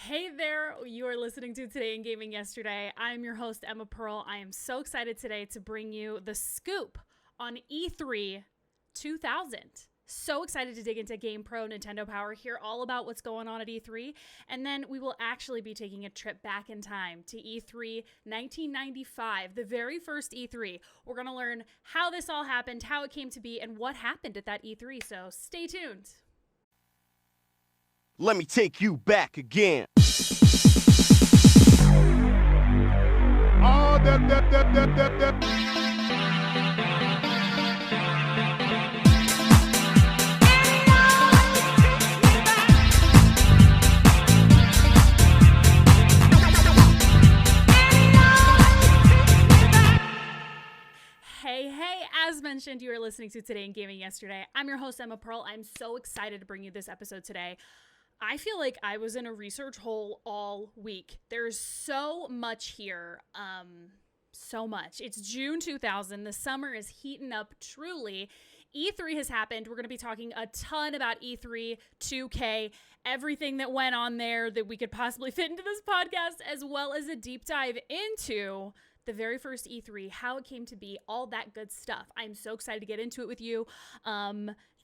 Hey there, you are listening to Today in Gaming Yesterday. I'm your host, Emma Pearl. I am so excited today to bring you the scoop on E3 2000. So excited to dig into GamePro, Nintendo Power, hear all about what's going on at E3, and then we will actually be taking a trip back in time to E3 1995, the very first E3. We're going to learn how this all happened, how it came to be, and what happened at that E3, so stay tuned. Let me take you back again. Oh, Hey, as mentioned, you are listening to Today in Gaming Yesterday. I'm your host, Emma Pearl. I'm so excited to bring you this episode today. I feel like I was in a research hole all week. There's so much here. So much. It's June 2000. The summer is heating up truly. E3 has happened. We're going to be talking a ton about E3, 2K, everything that went on there that we could possibly fit into this podcast, as well as a deep dive into the very first E3, how it came to be, all that good stuff. I'm so excited to get into it with you.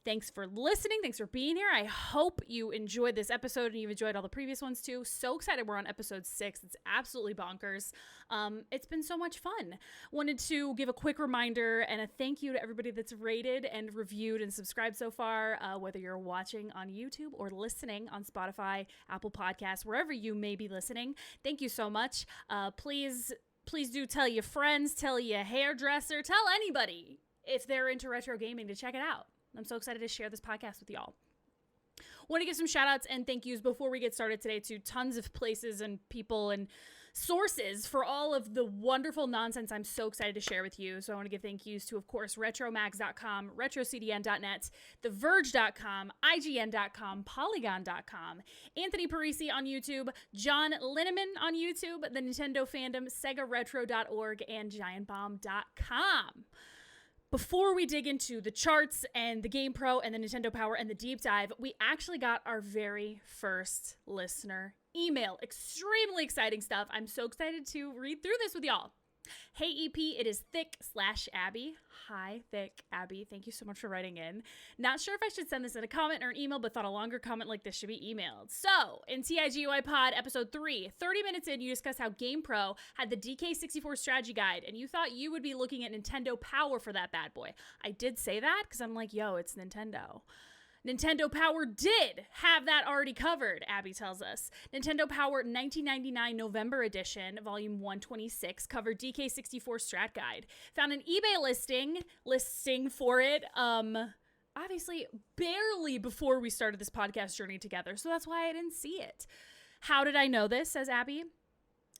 Thanks for listening. Thanks for being here. I hope you enjoyed this episode and you've enjoyed all the previous ones too. So excited we're on episode 6. It's absolutely bonkers. It's been so much fun. Wanted to give a quick reminder and a thank you to everybody that's rated and reviewed and subscribed so far, whether you're watching on YouTube or listening on Spotify, Apple Podcasts, wherever you may be listening. Thank you so much. Please do tell your friends, tell your hairdresser, tell anybody if they're into retro gaming to check it out. I'm so excited to share this podcast with y'all. Want to give some shout outs and thank yous before we get started today to tons of places and people and sources for all of the wonderful nonsense I'm so excited to share with you. So I want to give thank yous to, of course, retromags.com, retrocdn.net, theverge.com, ign.com, polygon.com, Anthony Parisi on YouTube, John Linneman on YouTube, the Nintendo Fandom, segaretro.org, and giantbomb.com. Before we dig into the charts and the GamePro and the Nintendo Power and the deep dive, we actually got our very first listener email. Extremely exciting stuff. I'm so excited to read through this with y'all. Hey EP, it is Thick/Abby. Hi, Thick Abby. Thank you so much for writing in. Not sure if I should send this in a comment or an email, but thought a longer comment like this should be emailed. So, in TIGUI Pod episode 3, 30 minutes in, you discuss how GamePro had the DK64 strategy guide, and you thought you would be looking at Nintendo Power for that bad boy. I did say that because I'm like, yo, it's Nintendo. Nintendo Power did have that already covered, Abby tells us. Nintendo Power 1999 November edition, volume 126, covered DK64 Strat Guide. Found an eBay listing for it, obviously barely before we started this podcast journey together, so that's why I didn't see it. How did I know this, says Abby?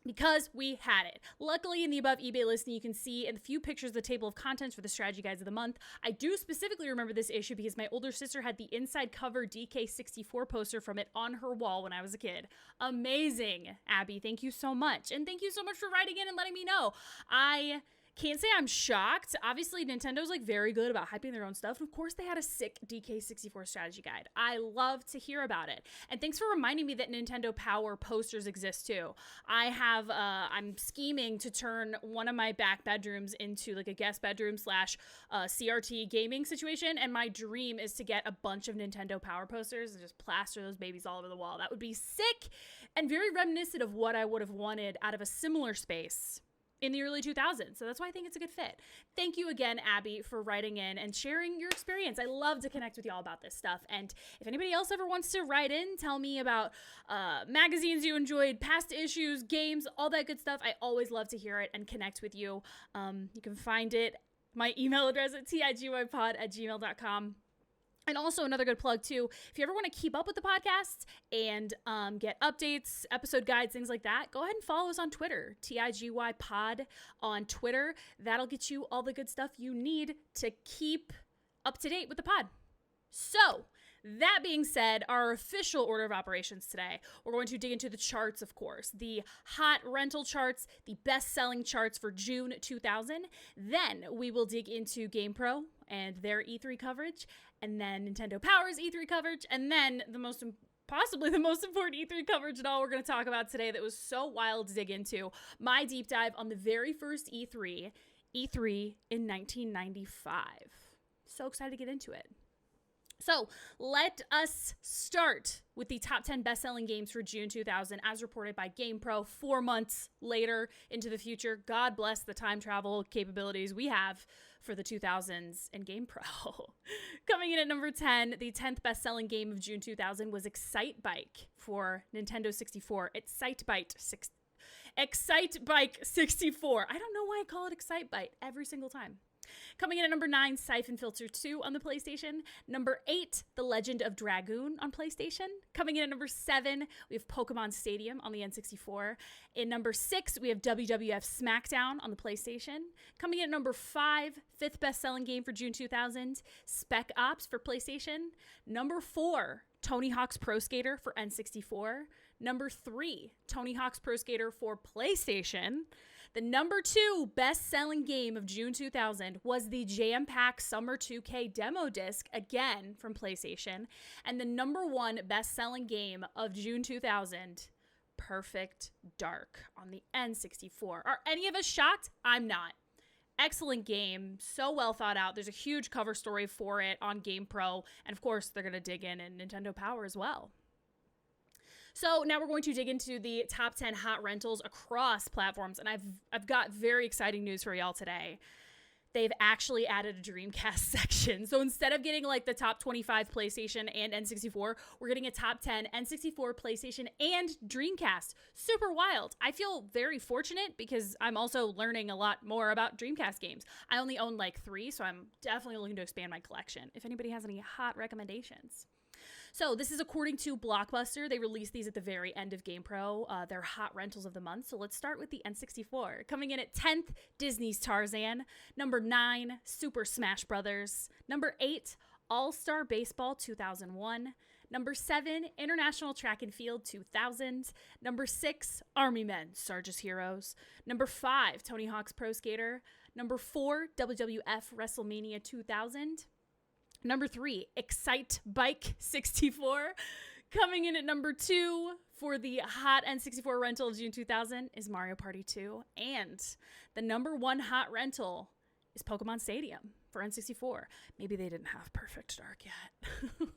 Because we had it. Luckily, in the above eBay listing, you can see in a few pictures the table of contents for the strategy guides of the month. I do specifically remember this issue because my older sister had the inside cover DK64 poster from it on her wall when I was a kid. Amazing, Abby. Thank you so much. And thank you so much for writing in and letting me know. I can't say I'm shocked. Obviously, Nintendo's like very good about hyping their own stuff. Of course, they had a sick DK64 strategy guide. I love to hear about it. And thanks for reminding me that Nintendo Power posters exist too. I'm scheming to turn one of my back bedrooms into like a guest bedroom / CRT gaming situation. And my dream is to get a bunch of Nintendo Power posters and just plaster those babies all over the wall. That would be sick and very reminiscent of what I would have wanted out of a similar space in the early 2000s. So that's why I think it's a good fit. Thank you again, Abby, for writing in and sharing your experience. I love to connect with y'all about this stuff. And if anybody else ever wants to write in, tell me about magazines you enjoyed, past issues, games, all that good stuff. I always love to hear it and connect with you. You can find it, my email address at tiguypod@gmail.com. And also another good plug too, if you ever want to keep up with the podcast and get updates, episode guides, things like that, go ahead and follow us on Twitter, TIGY Pod on Twitter. That'll get you all the good stuff you need to keep up to date with the pod. So, that being said, our official order of operations today, we're going to dig into the charts, of course, the hot rental charts, the best-selling charts for June 2000. Then we will dig into GamePro and their E3 coverage, and then Nintendo Power's E3 coverage, and then the most possibly the most important E3 coverage in all we're going to talk about today that was so wild to dig into. My deep dive on the very first E3 in 1995. So excited to get into it. So let us start with the top 10 best-selling games for June 2000 as reported by GamePro 4 months later into the future. God bless the time travel capabilities we have for the 2000s and GamePro. Coming in at number 10, the 10th best-selling game of June 2000 was Excite Bike for Nintendo 64. Excite Bike 64. I don't know why I call it Excite Bike every single time. Coming in at number 9, Siphon Filter 2 on the PlayStation. Number 8, The Legend of Dragoon on PlayStation. Coming in at number 7, we have Pokemon Stadium on the N64. In number 6, we have WWF SmackDown on the PlayStation. Coming in at number 5, 5th best-selling game for June 2000, Spec Ops for PlayStation. Number 4, Tony Hawk's Pro Skater for N64. Number 3, Tony Hawk's Pro Skater for PlayStation. The number 2 best-selling game of June 2000 was the Jam-Pack Summer 2K demo disc, again from PlayStation. And the number 1 best-selling game of June 2000, Perfect Dark on the N64. Are any of us shocked? I'm not. Excellent game, so well thought out. There's a huge cover story for it on GamePro, and of course, they're going to dig in Nintendo Power as well. So now we're going to dig into the top 10 hot rentals across platforms, and I've got very exciting news for y'all today. They've actually added a Dreamcast section. So instead of getting like the top 25 PlayStation and N64, we're getting a top 10 N64, PlayStation, and Dreamcast. Super wild. I feel very fortunate because I'm also learning a lot more about Dreamcast games. I only own like 3, so I'm definitely looking to expand my collection. If anybody has any hot recommendations. So this is according to Blockbuster. They released these at the very end of GamePro. They're hot rentals of the month. So let's start with the N64. Coming in at 10th, Disney's Tarzan. Number 9, Super Smash Brothers. Number 8, All-Star Baseball 2001. Number 7, International Track and Field 2000. Number 6, Army Men, Sarge's Heroes. Number 5, Tony Hawk's Pro Skater. Number 4, WWF WrestleMania 2000. Number 3, Excite Bike 64. Coming in at number 2 for the hot N64 rental of June 2000 is Mario Party 2. And the number 1 hot rental is Pokemon Stadium for N64. Maybe they didn't have Perfect Dark yet.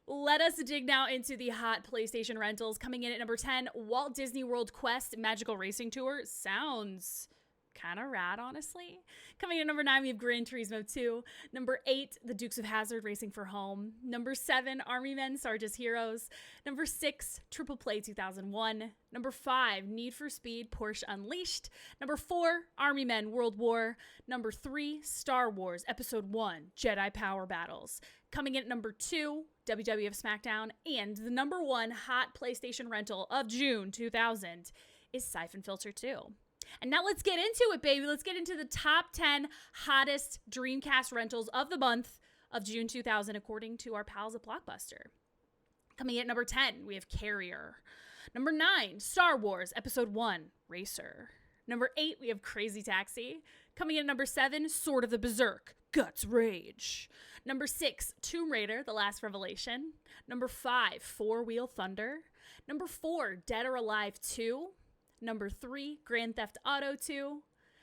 Let us dig now into the hot PlayStation rentals. Coming in at number 10, Walt Disney World Quest Magical Racing Tour. Sounds kind of rad, honestly. Coming in at number 9, we have Gran Turismo 2. Number 8, The Dukes of Hazzard Racing for Home. Number 7, Army Men, Sarge's Heroes. Number 6, Triple Play 2001. Number 5, Need for Speed, Porsche Unleashed. Number 4, Army Men, World War. Number 3, Star Wars Episode 1, Jedi Power Battles. Coming in at number 2, WWF SmackDown. And the number 1 hot PlayStation rental of June 2000 is Siphon Filter 2. And now let's get into it, baby. Let's get into the top 10 hottest Dreamcast rentals of the month of June 2000, according to our pals at Blockbuster. Coming in at number 10, we have Carrier. Number 9, Star Wars Episode 1, Racer. Number 8, we have Crazy Taxi. Coming in at number 7, Sword of the Berserk, Guts Rage. Number 6, Tomb Raider, The Last Revelation. Number 5, Four Wheel Thunder. Number 4, Dead or Alive 2. Number 3, Grand Theft Auto 2.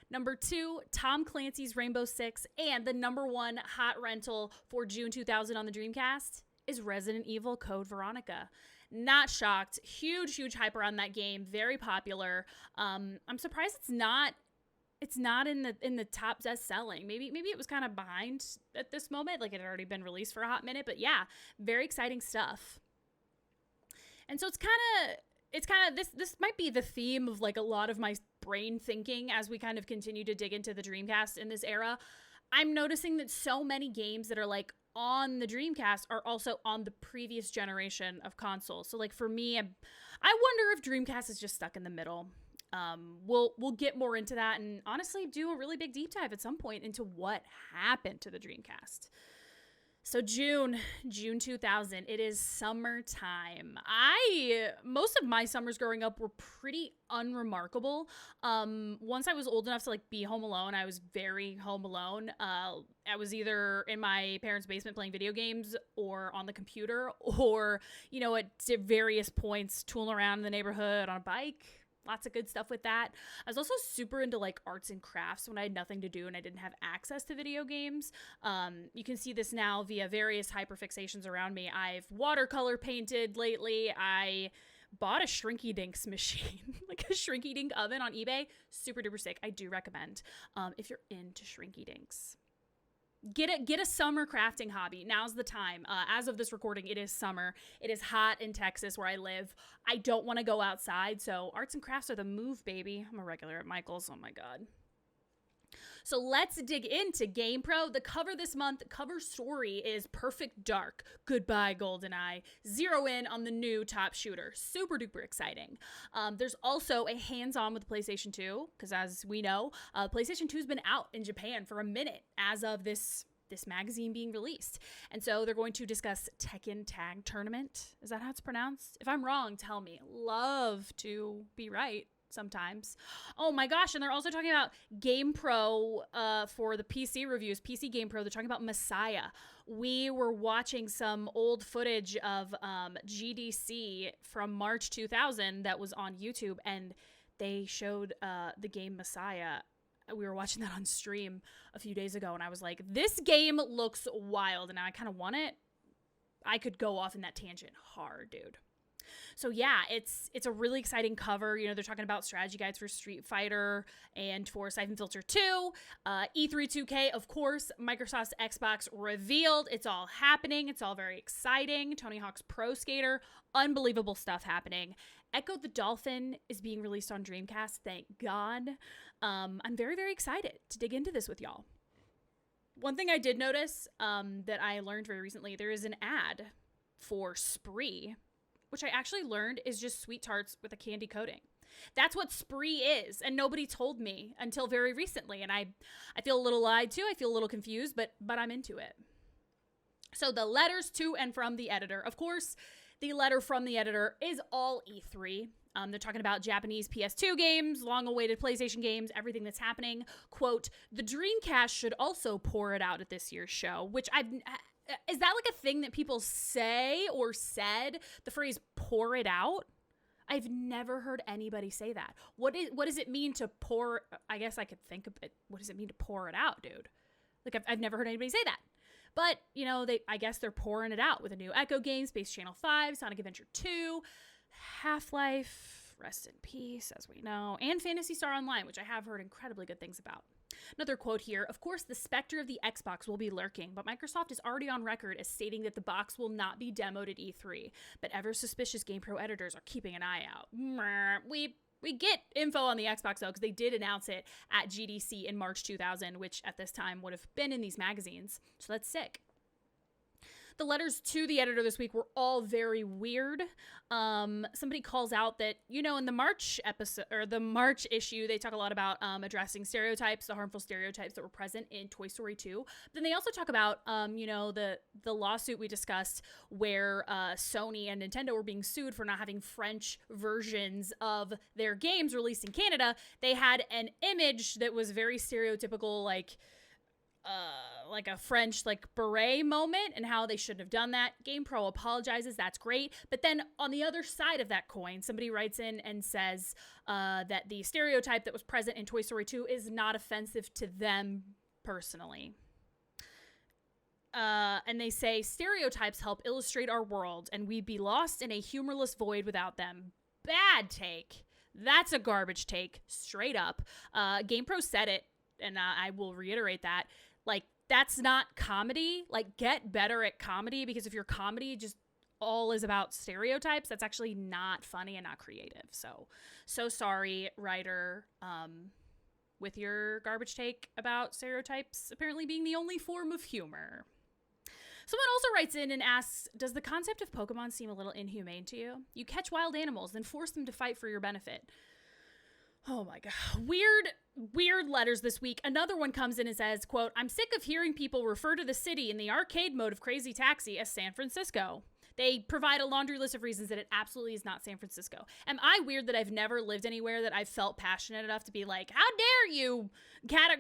Number 2, Tom Clancy's Rainbow Six. And the number 1 hot rental for June 2000 on the Dreamcast is Resident Evil Code Veronica. Not shocked. Huge hype around that game. Very popular. I'm surprised it's not in the top best selling. Maybe it was kind of behind at this moment. Like it had already been released for a hot minute. But yeah, very exciting stuff. And so it's kind of this might be the theme of like a lot of my brain thinking as we kind of continue to dig into the Dreamcast in this era. I'm noticing that so many games that are like on the Dreamcast are also on the previous generation of consoles. So like for me, I wonder if Dreamcast is just stuck in the middle. We'll get more into that and honestly do a really big deep dive at some point into what happened to the Dreamcast. So June 2000, it is summertime. Most of my summers growing up were pretty unremarkable. Once I was old enough to like be home alone, I was very home alone. I was either in my parents' basement playing video games or on the computer or, at various points tooling around in the neighborhood on a bike. Lots of good stuff with that. I was also super into like arts and crafts when I had nothing to do and I didn't have access to video games. You can see this now via various hyperfixations around me. I've watercolor painted lately. I bought a Shrinky Dinks machine, like a Shrinky Dink oven on eBay. Super duper sick. I do recommend if you're into Shrinky Dinks. Get a summer crafting hobby. Now's the time. As of this recording, it is summer. It is hot in Texas where I live. I don't want to go outside, so arts and crafts are the move, baby. I'm a regular at Michael's. Oh my God. So let's dig into GamePro. The cover story is Perfect Dark. Goodbye, GoldenEye. Zero in on the new top shooter. Super duper exciting. There's also a hands-on with the PlayStation 2, because as we know, PlayStation 2 has been out in Japan for a minute as of this magazine being released. And so they're going to discuss Tekken Tag Tournament. Is that how it's pronounced? If I'm wrong, tell me. Love to be right. Sometimes. Oh my gosh, and they're also talking about GamePro for the PC reviews, PC GamePro. They're talking about Messiah. We were watching some old footage of GDC from March 2000 that was on YouTube, and they showed the game Messiah. We were watching that on stream a few days ago, and I was like, this game looks wild, and I kind of want it. I could go off in that tangent hard, dude. So yeah, it's a really exciting cover. They're talking about strategy guides for Street Fighter and for Siphon Filter 2. E3 2K, of course, Microsoft's Xbox revealed. It's all happening. It's all very exciting. Tony Hawk's Pro Skater, unbelievable stuff happening. Echo the Dolphin is being released on Dreamcast, thank God. I'm very, very excited to dig into this with y'all. One thing I did notice that I learned very recently, there is an ad for Spree, which I actually learned is just sweet tarts with a candy coating. That's what Spree is, and nobody told me until very recently, and I feel a little lied to. I feel a little confused, but I'm into it. So the letters to and from the editor. Of course, the letter from the editor is all E3. They're talking about Japanese PS2 games, long-awaited PlayStation games, everything that's happening. Quote, the Dreamcast should also pour it out at this year's show, which is that like a thing that people say or said? The phrase pour it out? I've never heard anybody say that. What does it mean to pour? I guess I could think of it. What does it mean to pour it out, dude? Like I've never heard anybody say that. But, I guess they're pouring it out with a new Echo game, Space Channel 5, Sonic Adventure 2, Half-Life, rest in peace, as we know, and Phantasy Star Online, which I have heard incredibly good things about. Another quote here, of course, the specter of the Xbox will be lurking, but Microsoft is already on record as stating that the box will not be demoed at E3, but ever suspicious GamePro editors are keeping an eye out. We get info on the Xbox, though, because they did announce it at GDC in March 2000, which at this time would have been in these magazines, so that's sick. The letters to the editor this week were all very weird. Somebody calls out that, in the March episode or the March issue, they talk a lot about addressing stereotypes, the harmful stereotypes that were present in Toy Story 2. But then they also talk about, the lawsuit we discussed where Sony and Nintendo were being sued for not having French versions of their games released in Canada. They had an image that was very stereotypical, like a French beret moment, and how they shouldn't have done that. GamePro apologizes. That's great. But then on the other side of that coin, somebody writes in and says that the stereotype that was present in Toy Story 2 is not offensive to them personally. And they say stereotypes help illustrate our world, and we'd be lost in a humorless void without them. Bad take. That's a garbage take, straight up. GamePro said it, and I will reiterate that. That's not comedy. Get better at comedy, because if your comedy just all is about stereotypes, that's actually not funny and not creative. So sorry, writer, with your garbage take about stereotypes apparently being the only form of humor. Someone also writes in and asks, does the concept of Pokemon seem a little inhumane to you? You catch wild animals, then force them to fight for your benefit. Oh my God. Weird letters this week. Another one comes in and says, quote, I'm sick of hearing people refer to the city in the arcade mode of Crazy Taxi as San Francisco. They provide a laundry list of reasons that it absolutely is not San Francisco. Am I weird that I've never lived anywhere that I've felt passionate enough to be like, how dare you?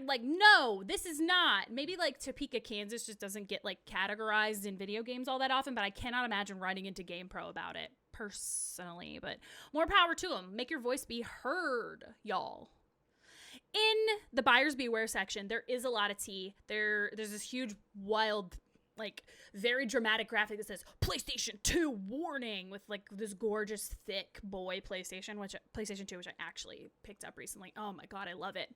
Like, no, this is not. Maybe like Topeka, Kansas just doesn't get like categorized in video games all that often, but I cannot imagine writing into GamePro about it personally. But more power to them. Make your voice be heard, y'all. In the buyer's beware section, there is a lot of tea. There's this huge, wild, like very dramatic graphic that says PlayStation 2 warning with like this gorgeous thick boy PlayStation 2, which I actually picked up recently. Oh my God, I love it.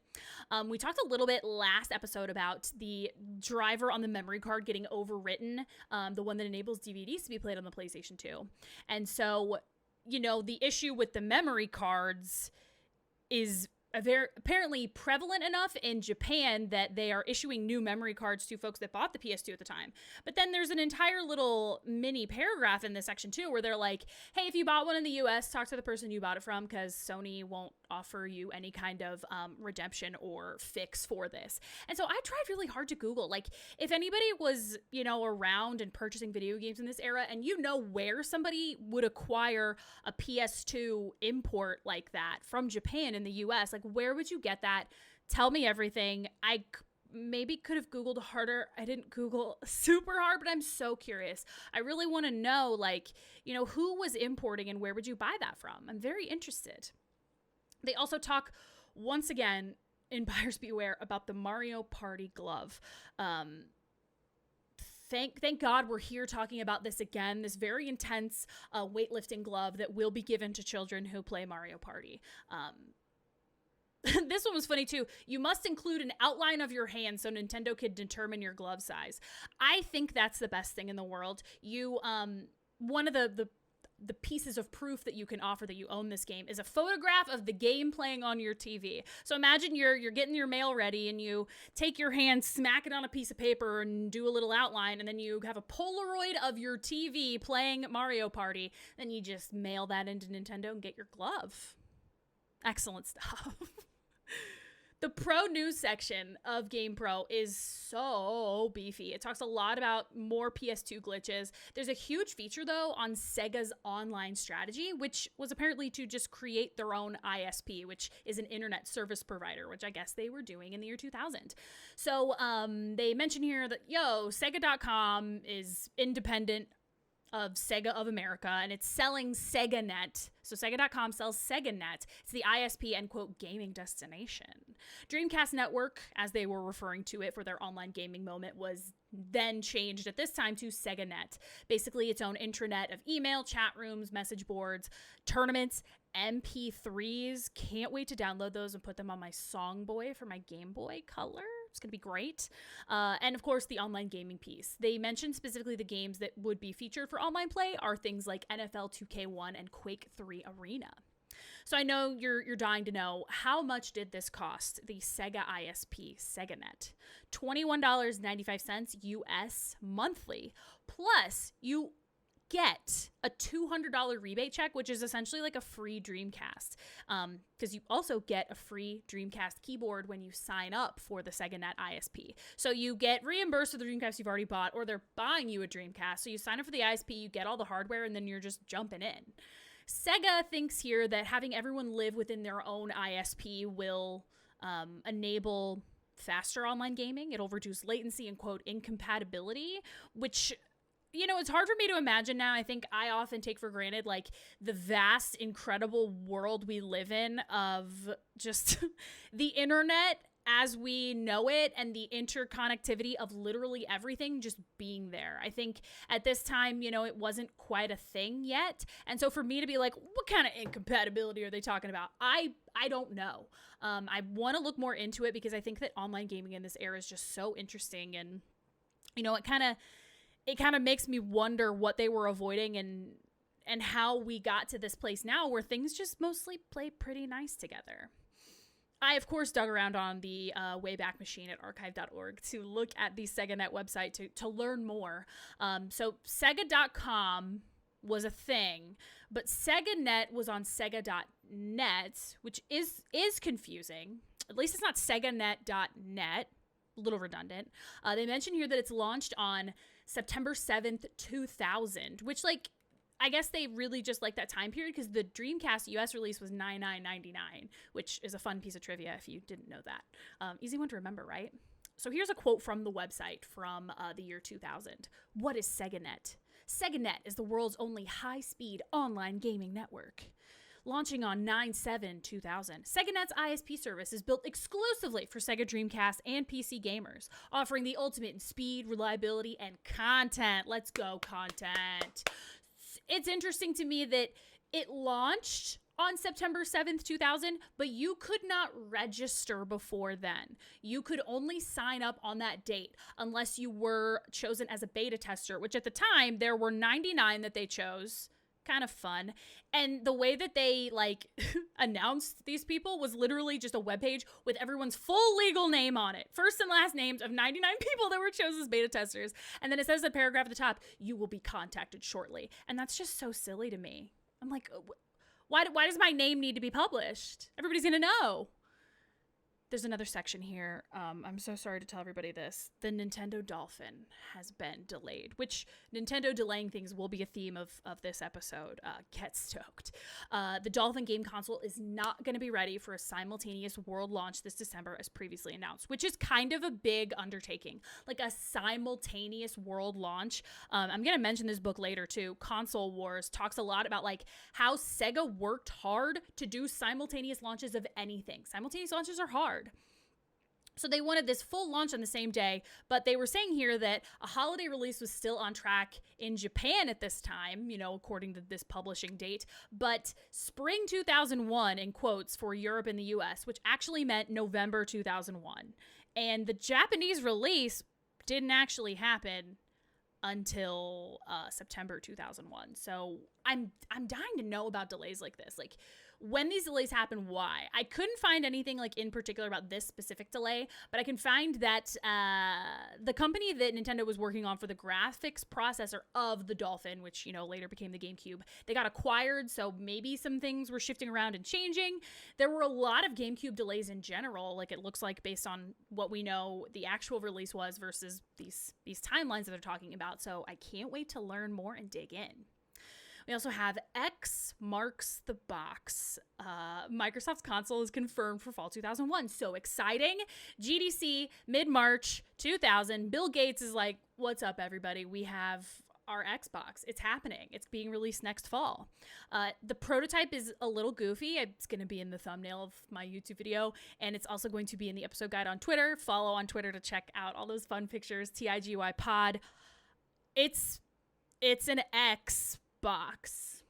We talked a little bit last episode about the driver on the memory card getting overwritten, the one that enables DVDs to be played on the PlayStation 2. And so, the issue with the memory cards is apparently prevalent enough in Japan that they are issuing new memory cards to folks that bought the PS2 at the time. But then there's an entire little mini paragraph in this section too, where they're like, hey, if you bought one in the US, talk to the person you bought it from, because Sony won't offer you any kind of redemption or fix for this. And so I tried really hard to Google, like, if anybody was, around and purchasing video games in this era, and where somebody would acquire a PS2 import like that from Japan in the US, like, where would you get that? Tell me everything. I maybe could have Googled harder. I didn't Google super hard, but I'm so curious. I really want to know, who was importing and where would you buy that from? I'm very interested. They also talk, once again, in Buyer's Beware, about the Mario Party glove. Thank God we're here talking about this again, this very intense weightlifting glove that will be given to children who play Mario Party. This one was funny too. You must include an outline of your hand so Nintendo could determine your glove size. I think that's the best thing in the world. You, one of the pieces of proof that you can offer that you own this game is a photograph of the game playing on your TV. So imagine you're getting your mail ready and you take your hand, smack it on a piece of paper and do a little outline, and then you have a Polaroid of your TV playing Mario Party. Then you just mail that into Nintendo and get your glove. Excellent stuff. The pro news section of GamePro is so beefy. It talks a lot about more PS2 glitches. There's a huge feature, though, on Sega's online strategy, which was apparently to just create their own ISP, which is an internet service provider, which I guess they were doing in the year 2000. So they mention here that, Sega.com is independent of Sega of America, and it's selling SegaNet. So Sega.com sells SegaNet. It's the ISP and, quote, gaming destination. Dreamcast Network, as they were referring to it for their online gaming moment, was then changed at this time to SegaNet. Basically its own intranet of email, chat rooms, message boards, tournaments, MP3s. Can't wait to download those and put them on my Songboy for my Game Boy Color. It's going to be great. And of course, the online gaming piece. They mentioned specifically the games that would be featured for online play are things like NFL 2K1 and Quake 3 Arena. So I know you're dying to know, how much did this cost, the Sega ISP, SegaNet? $21.95 US monthly. Plus, you get a $200 rebate check, which is essentially like a free Dreamcast, because you also get a free Dreamcast keyboard when you sign up for the SegaNet ISP. So you get reimbursed for the Dreamcast you've already bought, or they're buying you a Dreamcast. So you sign up for the ISP, you get all the hardware, and then you're just jumping in. Sega thinks here that having everyone live within their own ISP will enable faster online gaming. It'll reduce latency and, quote, incompatibility, which, it's hard for me to imagine now. I think I often take for granted, like, the vast, incredible world we live in of just the internet as we know it and the interconnectivity of literally everything just being there. I think at this time, it wasn't quite a thing yet. And so for me to be like, what kind of incompatibility are they talking about? I don't know. I want to look more into it because I think that online gaming in this era is just so interesting. And, it kind of makes me wonder what they were avoiding and how we got to this place now where things just mostly play pretty nice together. I, of course, dug around on the Wayback Machine at archive.org to look at the SegaNet website to learn more. So Sega.com was a thing, but SegaNet was on Sega.net. .net, which is confusing. At least it's not SegaNet.net. A little redundant. They mention here that it's launched on September 7th, 2000, which, like, I guess they really just like that time period because the Dreamcast US release was $99.99, which is a fun piece of trivia if you didn't know that. Easy one to remember, right? So here's a quote from the website from the year 2000. What is SegaNet? SegaNet is the world's only high-speed online gaming network. Launching on 9/7/2000, SegaNet's ISP service is built exclusively for Sega Dreamcast and PC gamers, offering the ultimate in speed, reliability, and content. Let's go, content. It's interesting to me that it launched on September 7th, 2000, but you could not register before then. You could only sign up on that date unless you were chosen as a beta tester, which at the time, there were 99 that they chose. Kind of fun. And the way that they like announced these people was literally just a webpage with everyone's full legal name on it. First and last names of 99 people that were chosen as beta testers. And then it says a paragraph at the top, you will be contacted shortly. And that's just so silly to me. I'm like, why does my name need to be published? Everybody's going to know. There's another section here. I'm so sorry to tell everybody this. The Nintendo Dolphin has been delayed, which Nintendo delaying things will be a theme of this episode. Get stoked. The Dolphin game console is not going to be ready for a simultaneous world launch this December as previously announced, which is kind of a big undertaking. Like a simultaneous world launch. I'm going to mention this book later too. Console Wars talks a lot about like how Sega worked hard to do simultaneous launches of anything. Simultaneous launches are hard. So they wanted this full launch on the same day, but they were saying here that a holiday release was still on track in Japan at this time, you know, according to this publishing date, but spring 2001 in quotes for Europe and the US, which actually meant November 2001. And the Japanese release didn't actually happen until September 2001. So I'm dying to know about delays like this. Like, when these delays happen, why? I couldn't find anything like in particular about this specific delay, but I can find that the company that Nintendo was working on for the graphics processor of the Dolphin, which, you know, later became the GameCube, they got acquired, so maybe some things were shifting around and changing. There were a lot of GameCube delays in general, like it looks like based on what we know the actual release was versus these timelines that they're talking about, so I can't wait to learn more and dig in. We also have X marks the box. Microsoft's console is confirmed for fall 2001. So exciting. GDC, mid-March 2000. Bill Gates is like, what's up, everybody? We have our Xbox. It's happening. It's being released next fall. The prototype is a little goofy. It's going to be in the thumbnail of my YouTube video, and it's also going to be in the episode guide on Twitter. Follow on Twitter to check out all those fun pictures. TIGY pod. It's an Xbox.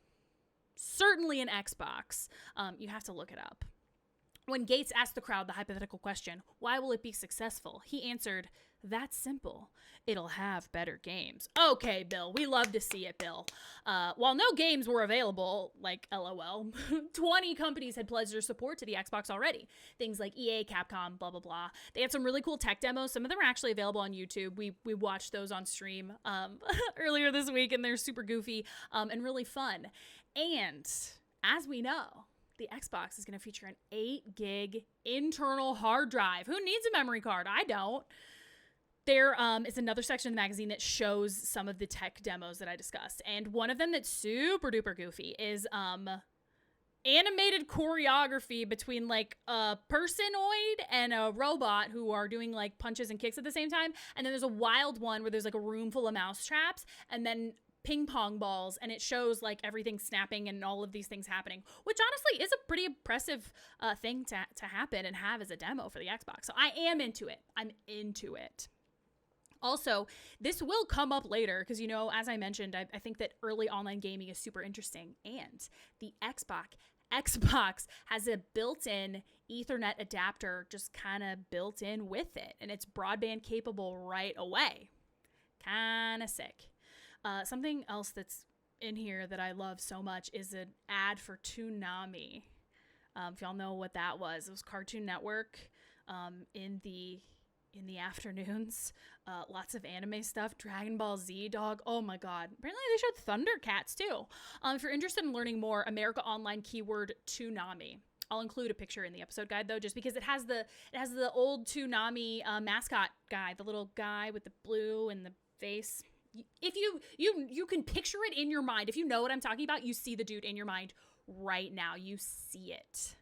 Certainly an Xbox. You have to look it up. When Gates asked the crowd the hypothetical question, why will it be successful? He answered, that's simple. It'll have better games. Okay, Bill, we love to see it, Bill. While no games were available, like LOL, 20 companies had pledged their support to the Xbox already. Things like EA, Capcom, blah, blah, blah. They had some really cool tech demos. Some of them are actually available on YouTube. We watched those on stream earlier this week, and they're super goofy and really fun. And as we know, the Xbox is going to feature an 8 gig internal hard drive. Who needs a memory card? I don't. There is another section of the magazine that shows some of the tech demos that I discussed. And one of them that's super duper goofy is animated choreography between like a personoid and a robot who are doing like punches and kicks at the same time. And then there's a wild one where there's like a room full of mouse traps and then ping pong balls, and it shows like everything snapping and all of these things happening, which honestly is a pretty impressive thing to happen and have as a demo for the Xbox. So I am into it. I'm into it. Also, this will come up later because, you know, as I mentioned, I think that early online gaming is super interesting, and the Xbox has a built-in Ethernet adapter just kind of built in with it, and it's broadband capable right away. Kind of sick. Something else that's in here that I love so much is an ad for Toonami. If y'all know what that was, it was Cartoon Network in the in the afternoons. Lots of anime stuff. Dragon Ball Z, dog. Oh my god. Apparently they showed Thundercats too. If you're interested in learning more, America Online keyword Toonami. I'll include a picture in the episode guide though, just because it has the old Toonami mascot guy, the little guy with the blue and the face. If you can picture it in your mind. If you know what I'm talking about, you see the dude in your mind right now. You see it.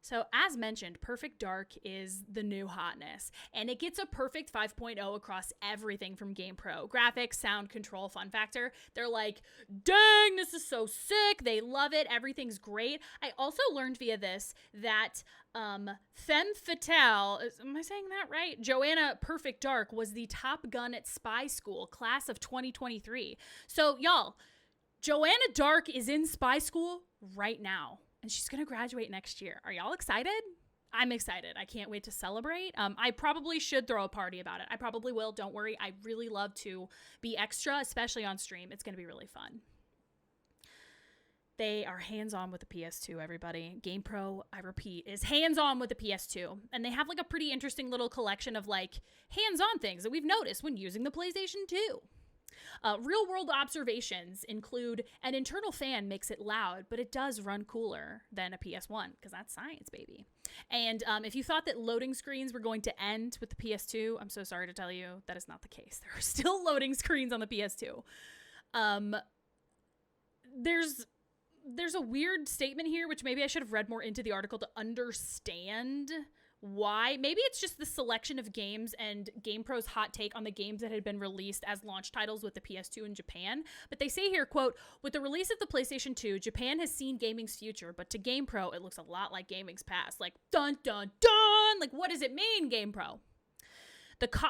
So as mentioned, Perfect Dark is the new hotness, and it gets a perfect 5.0 across everything from GamePro. Graphics, sound, control, fun factor. They're like, dang, this is so sick. They love it. Everything's great. I also learned via this that Femme Fatale, am I saying that right? Joanna Perfect Dark was the top gun at Spy School, class of 2023. So y'all, Joanna Dark is in Spy School right now. And she's going to graduate next year. Are y'all excited? I'm excited. I can't wait to celebrate. I probably should throw a party about it. I probably will. Don't worry. I really love to be extra, especially on stream. It's going to be really fun. They are hands-on with the PS2, everybody. GamePro, I repeat, is hands-on with the PS2. And they have like a pretty interesting little collection of like hands-on things that we've noticed when using the PlayStation 2. Real-world observations include an internal fan makes it loud, but it does run cooler than a PS1, because that's science, baby. And if you thought that loading screens were going to end with the PS2, I'm so sorry to tell you that is not the case. There are still loading screens on the PS2. There's a weird statement here, which maybe I should have read more into the article to understand why. Maybe it's just the selection of games and GamePro's hot take on the games that had been released as launch titles with the PS2 in Japan. But they say here, quote, with the release of the PlayStation 2, Japan has seen gaming's future, but to GamePro, it looks a lot like gaming's past. Like, dun, dun, dun! Like, what does it mean, GamePro?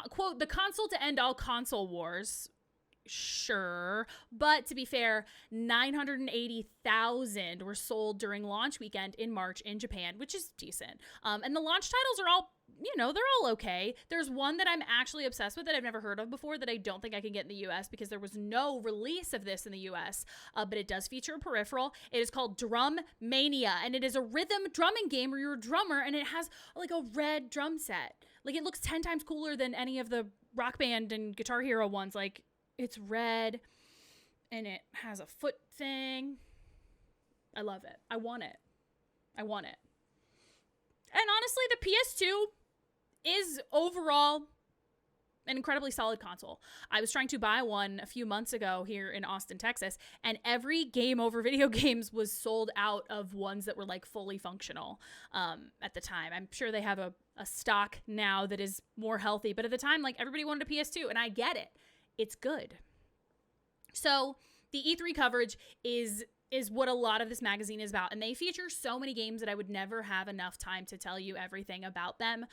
Quote, the console to end all console wars. Sure, but to be fair, 980,000 were sold during launch weekend in March in Japan, which is decent. And the launch titles are all, they're all okay. There's one that I'm actually obsessed with that I've never heard of before that I don't think I can get in the US because there was no release of this in the US, but it does feature a peripheral. It is called Drum Mania, and it is a rhythm drumming game where you're a drummer, and it has like a red drum set. Like, it looks 10 times cooler than any of the Rock Band and Guitar Hero ones. Like, it's red, and it has a foot thing. I love it. I want it. And honestly, the PS2 is overall an incredibly solid console. I was trying to buy one a few months ago here in Austin, Texas, and every Game Over Video Games was sold out of ones that were like fully functional at the time. I'm sure they have a stock now that is more healthy, but at the time, like, everybody wanted a PS2, and I get it. It's good. So the E3 coverage is what a lot of this magazine is about, and they feature so many games that I would never have enough time to tell you everything about them.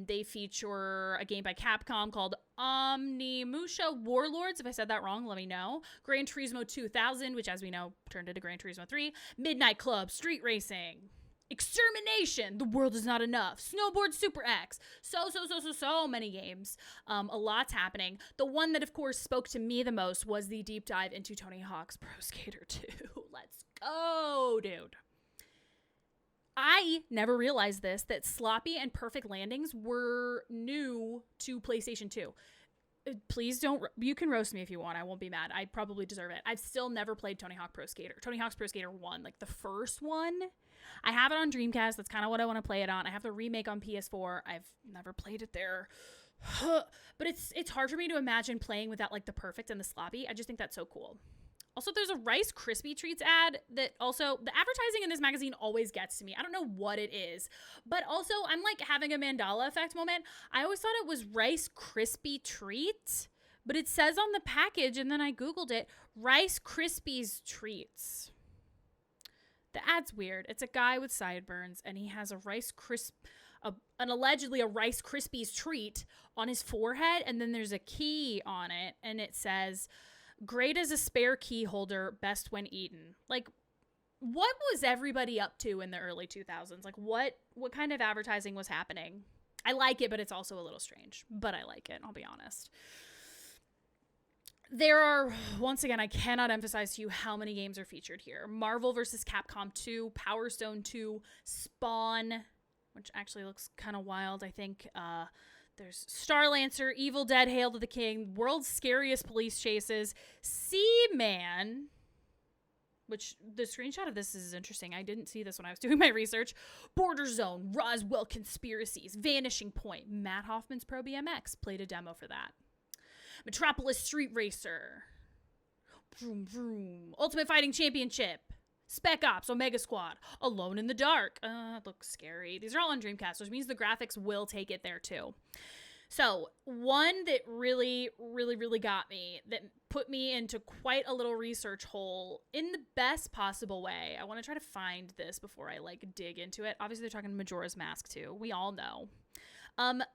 They feature a game by Capcom called Omnimusha Warlords. If I said that wrong, let me know. Gran Turismo 2000, which, as we know, turned into Gran Turismo 3. Midnight Club, Street Racing. Extermination, The World Is Not Enough, Snowboard Super X, so many games. A lot's happening. The one that, of course, spoke to me the most was the deep dive into Tony Hawk's Pro Skater 2. Let's go, dude. I never realized this, that sloppy and perfect landings were new to PlayStation 2. Please don't, you can roast me if you want. I won't be mad. I probably deserve it. I've still never played Tony Hawk's Pro Skater 1, like the first one. I have it on Dreamcast. That's kind of what I want to play it on. I have the remake on PS4. I've never played it there. But it's hard for me to imagine playing without like the perfect and the sloppy. I just think that's so cool. Also, there's a Rice Krispie Treats ad that also, the advertising in this magazine always gets to me. I don't know what it is, but also I'm like having a Mandela effect moment. I always thought it was Rice Krispie Treats, but it says on the package, and then I Googled it, Rice Krispies Treats. The ad's weird. It's a guy with sideburns, and he has allegedly a Rice Krispies treat on his forehead, and then there's a key on it, and it says, great as a spare key holder, best when eaten. Like, what was everybody up to in the early 2000s? Like, what kind of advertising was happening? I like it, but it's also a little strange. But I like it, I'll be honest. There are, once again, I cannot emphasize to you how many games are featured here. Marvel vs. Capcom 2, Power Stone 2, Spawn, which actually looks kind of wild. I think there's Starlancer, Evil Dead, Hail to the King, World's Scariest Police Chases, Seaman, which the screenshot of this is interesting. I didn't see this when I was doing my research. Border Zone, Roswell Conspiracies, Vanishing Point, Matt Hoffman's Pro BMX, played a demo for that. Metropolis Street Racer, Vroom Vroom, Ultimate Fighting Championship, Spec Ops, Omega Squad, Alone in the Dark. Looks scary. These are all on Dreamcast, which means the graphics will take it there too. So one that really, really, really got me, that put me into quite a little research hole in the best possible way. I want to try to find this before I dig into it. Obviously they're talking Majora's Mask too. We all know.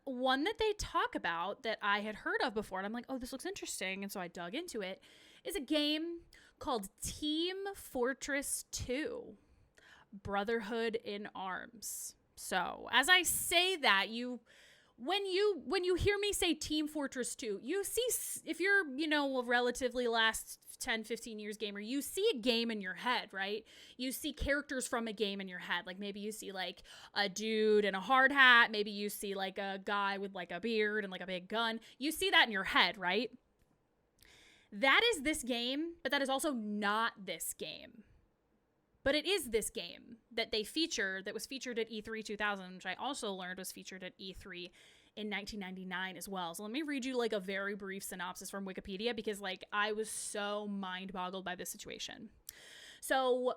One that they talk about that I had heard of before, and I'm like, oh, this looks interesting. And so I dug into it, is a game called Team Fortress 2, Brotherhood in Arms. So as I say that, when you hear me say Team Fortress 2, you see, if you're, a relatively last 10, 15 years gamer, you see a game in your head, right? You see characters from a game in your head. Like maybe you see a dude in a hard hat. Maybe you see a guy with a beard and a big gun. You see that in your head, right? That is this game, but that is also not this game. But it is this game that they featured, that was featured at E3 2000, which I also learned was featured at E3 in 1999 as well. So let me read you a very brief synopsis from Wikipedia, because I was so mind boggled by this situation. So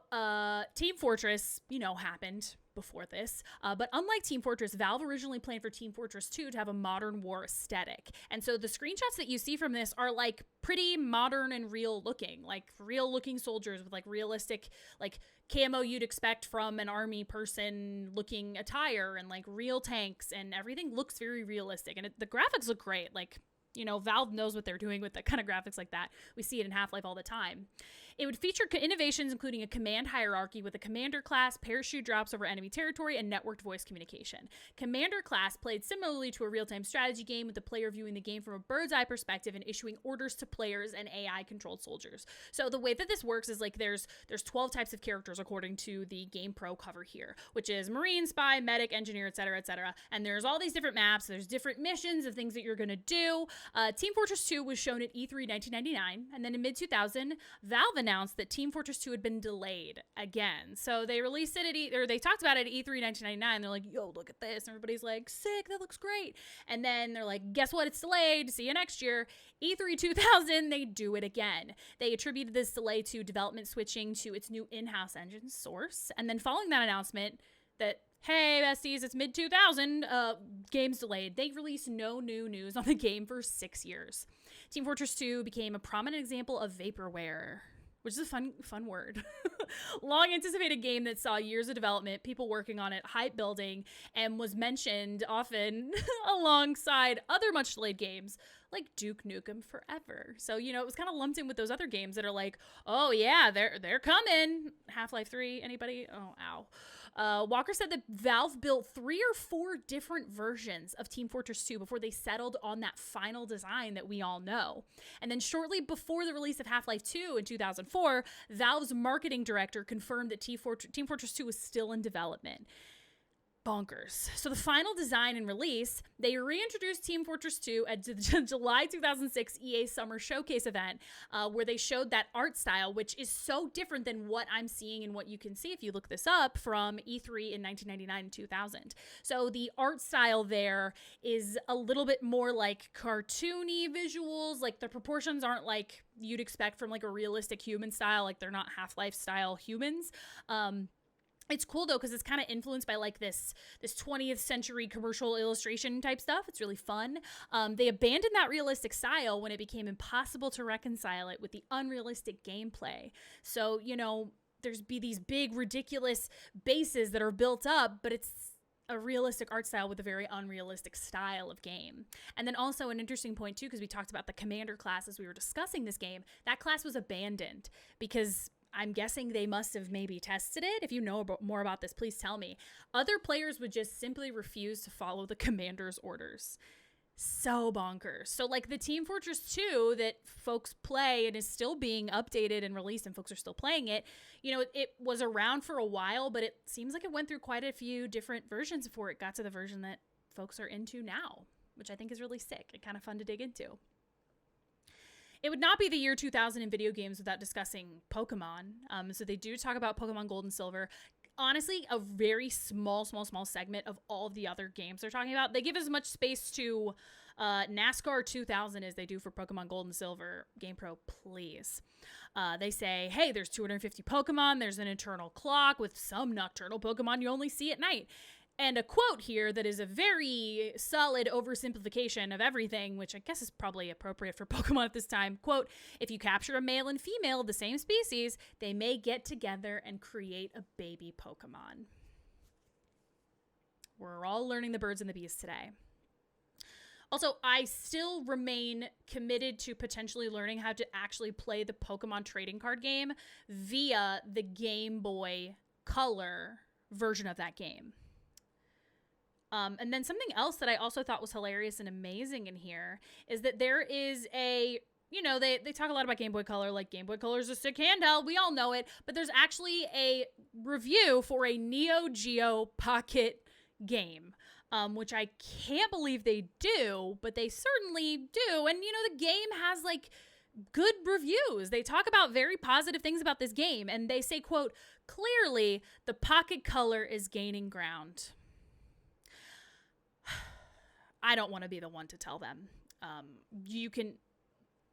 Team Fortress, happened before this. But unlike Team Fortress, Valve originally planned for Team Fortress 2 to have a modern war aesthetic. And so the screenshots that you see from this are pretty modern and real looking, real looking soldiers with realistic, camo you'd expect from an army person looking attire, and real tanks, and everything looks very realistic. And the graphics look great. Valve knows what they're doing with that kind of graphics like that. We see it in Half-Life all the time. It would feature innovations including a command hierarchy with a commander class, parachute drops over enemy territory, and networked voice communication. Commander class played similarly to a real-time strategy game, with the player viewing the game from a bird's eye perspective and issuing orders to players and AI-controlled soldiers. So the way that this works is there's 12 types of characters according to the GamePro cover here, which is Marine, Spy, Medic, Engineer, etc., etc. And there's all these different maps. There's different missions of things that you're going to do. Team Fortress 2 was shown at E3 1999, and then in mid-2000, Valve announced that Team Fortress 2 had been delayed again. So they released it they talked about it at E3 1999. They're like, yo, look at this. And everybody's like, sick, that looks great. And then they're like, guess what? It's delayed. See you next year. E3 2000, they do it again. They attributed this delay to development switching to its new in-house engine Source. And then following that announcement that, hey, besties, it's mid-2000, game's delayed, they released no new news on the game for 6 years. Team Fortress 2 became a prominent example of vaporware, which is a fun word. Long anticipated game that saw years of development, people working on it, hype building, and was mentioned often alongside other much delayed games like Duke Nukem Forever. So, it was kind of lumped in with those other games that are like, oh yeah, they're coming. Half-Life 3, anybody? Oh, ow. Walker said that Valve built 3 or 4 different versions of Team Fortress 2 before they settled on that final design that we all know. And then shortly before the release of Half-Life 2 in 2004, Valve's marketing director confirmed that Team Fortress 2 was still in development. Bonkers. So the final design and release, they reintroduced Team Fortress 2 at the July 2006 EA Summer Showcase event, where they showed that art style, which is so different than what I'm seeing and what you can see if you look this up from E3 in 1999 and 2000. So the art style there is a little bit more cartoony visuals. The proportions aren't you'd expect from a realistic human style. They're not Half-Life style humans. It's cool though, because it's kind of influenced by this 20th century commercial illustration type stuff. It's really fun. They abandoned that realistic style when it became impossible to reconcile it with the unrealistic gameplay. So, there's these big, ridiculous bases that are built up, but it's a realistic art style with a very unrealistic style of game. And then also an interesting point too, because we talked about the commander class as we were discussing this game, that class was abandoned because I'm guessing they must have maybe tested it. If you know more about this, please tell me. Other players would just simply refuse to follow the commander's orders. so bonkers. So like the Team Fortress 2 that folks play and is still being updated and released and folks are still playing it, it was around for a while, but it seems like it went through quite a few different versions before it got to the version that folks are into now, which I think is really sick and kind of fun to dig into. It would not be the year 2000 in video games without discussing Pokemon. So they do talk about Pokemon Gold and Silver. Honestly, a very small segment of all of the other games they're talking about. They give as much space to NASCAR 2000 as they do for Pokemon Gold and Silver. GamePro, please. They say, hey, there's 250 Pokemon. There's an eternal clock with some nocturnal Pokemon you only see at night. And a quote here that is a very solid oversimplification of everything, which I guess is probably appropriate for Pokemon at this time. Quote, if you capture a male and female of the same species, they may get together and create a baby Pokemon. We're all learning the birds and the bees today. Also, I still remain committed to potentially learning how to actually play the Pokemon trading card game via the Game Boy Color version of that game. And then something else that I also thought was hilarious and amazing in here is that there is they talk a lot about Game Boy Color, like Game Boy Color is a sick handheld. We all know it. But there's actually a review for a Neo Geo Pocket game, which I can't believe they do, but they certainly do. And, the game has like good reviews. They talk about very positive things about this game. And they say, quote, clearly the Pocket Color is gaining ground. I don't want to be the one to tell them.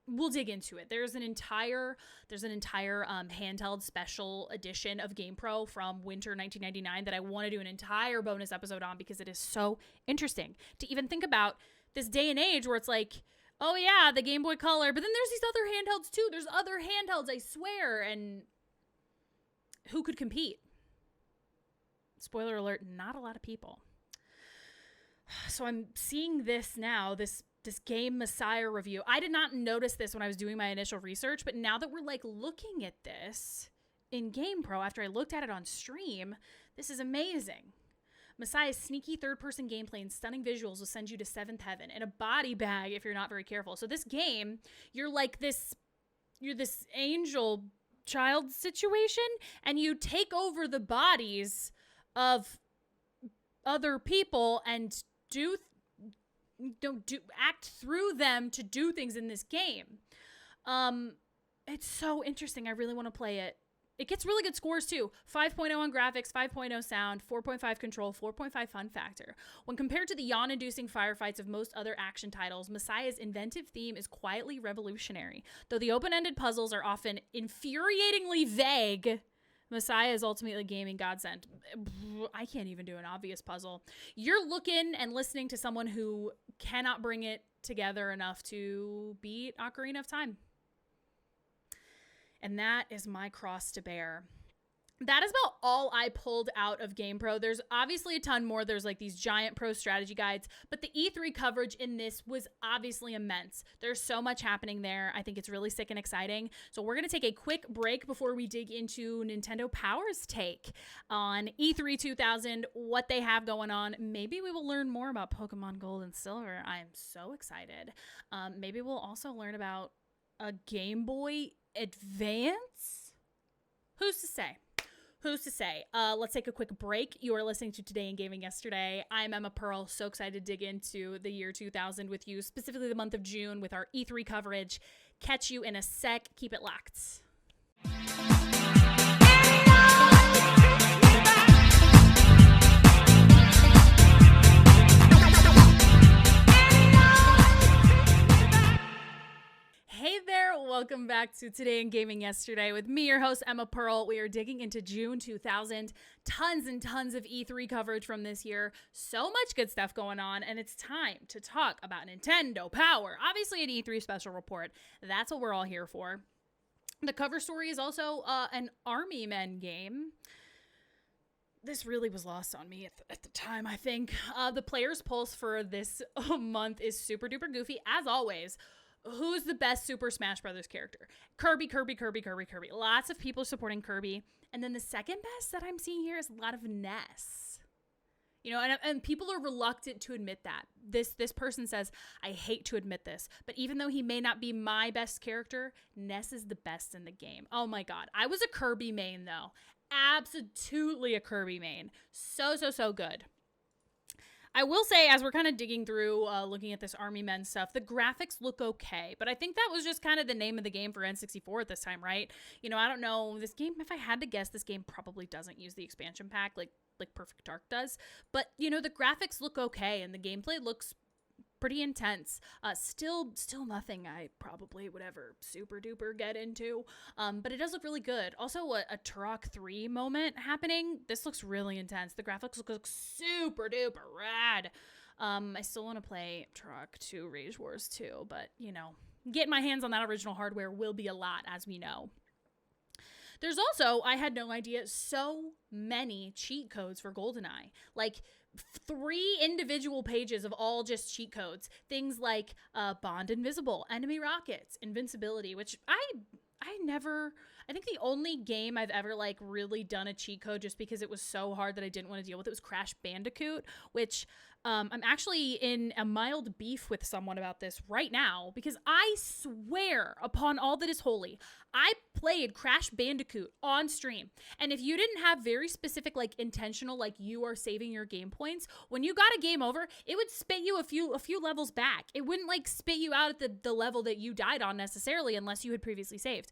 We'll dig into it. There's an entire handheld special edition of GamePro from winter 1999 that I want to do an entire bonus episode on because it is so interesting to even think about this day and age where it's like, oh yeah, the Game Boy Color, but then there's these other handhelds too. There's other handhelds, I swear, and who could compete? Spoiler alert, not a lot of people. So I'm seeing this now, this Game Messiah review. I did not notice this when I was doing my initial research, but now that we're like looking at this in GamePro after I looked at it on stream, this is amazing. Messiah's sneaky third-person gameplay and stunning visuals will send you to seventh heaven and a body bag if you're not very careful. So this game, you're this angel child situation, and you take over the bodies of other people and act through them to do things in this game. It's so interesting. I really want to play it. It gets really good scores too. 5.0 on graphics, 5.0 sound, 4.5 control, 4.5 fun factor. When compared to the yawn-inducing firefights of most other action titles, Messiah's inventive theme is quietly revolutionary. Though the open-ended puzzles are often infuriatingly vague, Messiah is ultimately a gaming godsend. I can't even do an obvious puzzle. You're looking and listening to someone who cannot bring it together enough to beat Ocarina of Time. And that is my cross to bear. That is about all I pulled out of GamePro. There's obviously a ton more. There's like these giant pro strategy guides, but the E3 coverage in this was obviously immense. There's so much happening there. I think it's really sick and exciting. So we're going to take a quick break before we dig into Nintendo Power's take on E3 2000, what they have going on. Maybe we will learn more about Pokemon Gold and Silver. I'm so excited. Maybe we'll also learn about a Game Boy Advance? Who's to say? Who's to say? Let's take a quick break. You are listening to Today in Gaming Yesterday. I'm Emma Pearl, so excited to dig into the year 2000 with you, specifically the month of June with our E3 coverage. Catch you in a sec. Keep it locked. Hey there, welcome back to Today in Gaming Yesterday with me, your host, Emma Pearl. We are digging into June 2000. Tons and tons of E3 coverage from this year. So much good stuff going on, and it's time to talk about Nintendo Power. Obviously an E3 special report. That's what we're all here for. The cover story is also an Army Men game. This really was lost on me at the time, I think. The player's pulse for this month is super duper goofy, as always. Who's the best Super Smash Brothers character? Kirby. Lots of people supporting Kirby. And then the second best that I'm seeing here is a lot of Ness. You know, and people are reluctant to admit that. This person says, I hate to admit this, but even though he may not be my best character, Ness is the best in the game. Oh my God. I was a Kirby main though. Absolutely a Kirby main. So good. I will say, as we're kind of digging through, looking at this Army Men stuff, the graphics look okay, but I think that was just kind of the name of the game for N64 at this time, right? You know, I don't know, this game, if I had to guess, this game probably doesn't use the expansion pack like Perfect Dark does, but, you know, the graphics look okay, and the gameplay looks pretty intense. Still nothing I probably would ever super duper get into, but it does look really good. Also, a Turok 3 moment happening. This looks really intense. The graphics look super duper rad. I still want to play Turok 2 Rage Wars 2, but, you know, getting my hands on that original hardware will be a lot, as we know. There's also, I had no idea, so many cheat codes for GoldenEye. Like, 3 individual pages of all just cheat codes. Things like Bond Invisible, enemy rockets, invincibility, which I think the only game I've ever like really done a cheat code just because it was so hard that I didn't want to deal with it was Crash Bandicoot, which I'm actually in a mild beef with someone about this right now because I swear upon all that is holy, I played Crash Bandicoot on stream. And if you didn't have very specific, like intentional, like you are saving your game points, when you got a game over, it would spit you a few levels back. It wouldn't like spit you out at the level that you died on necessarily unless you had previously saved.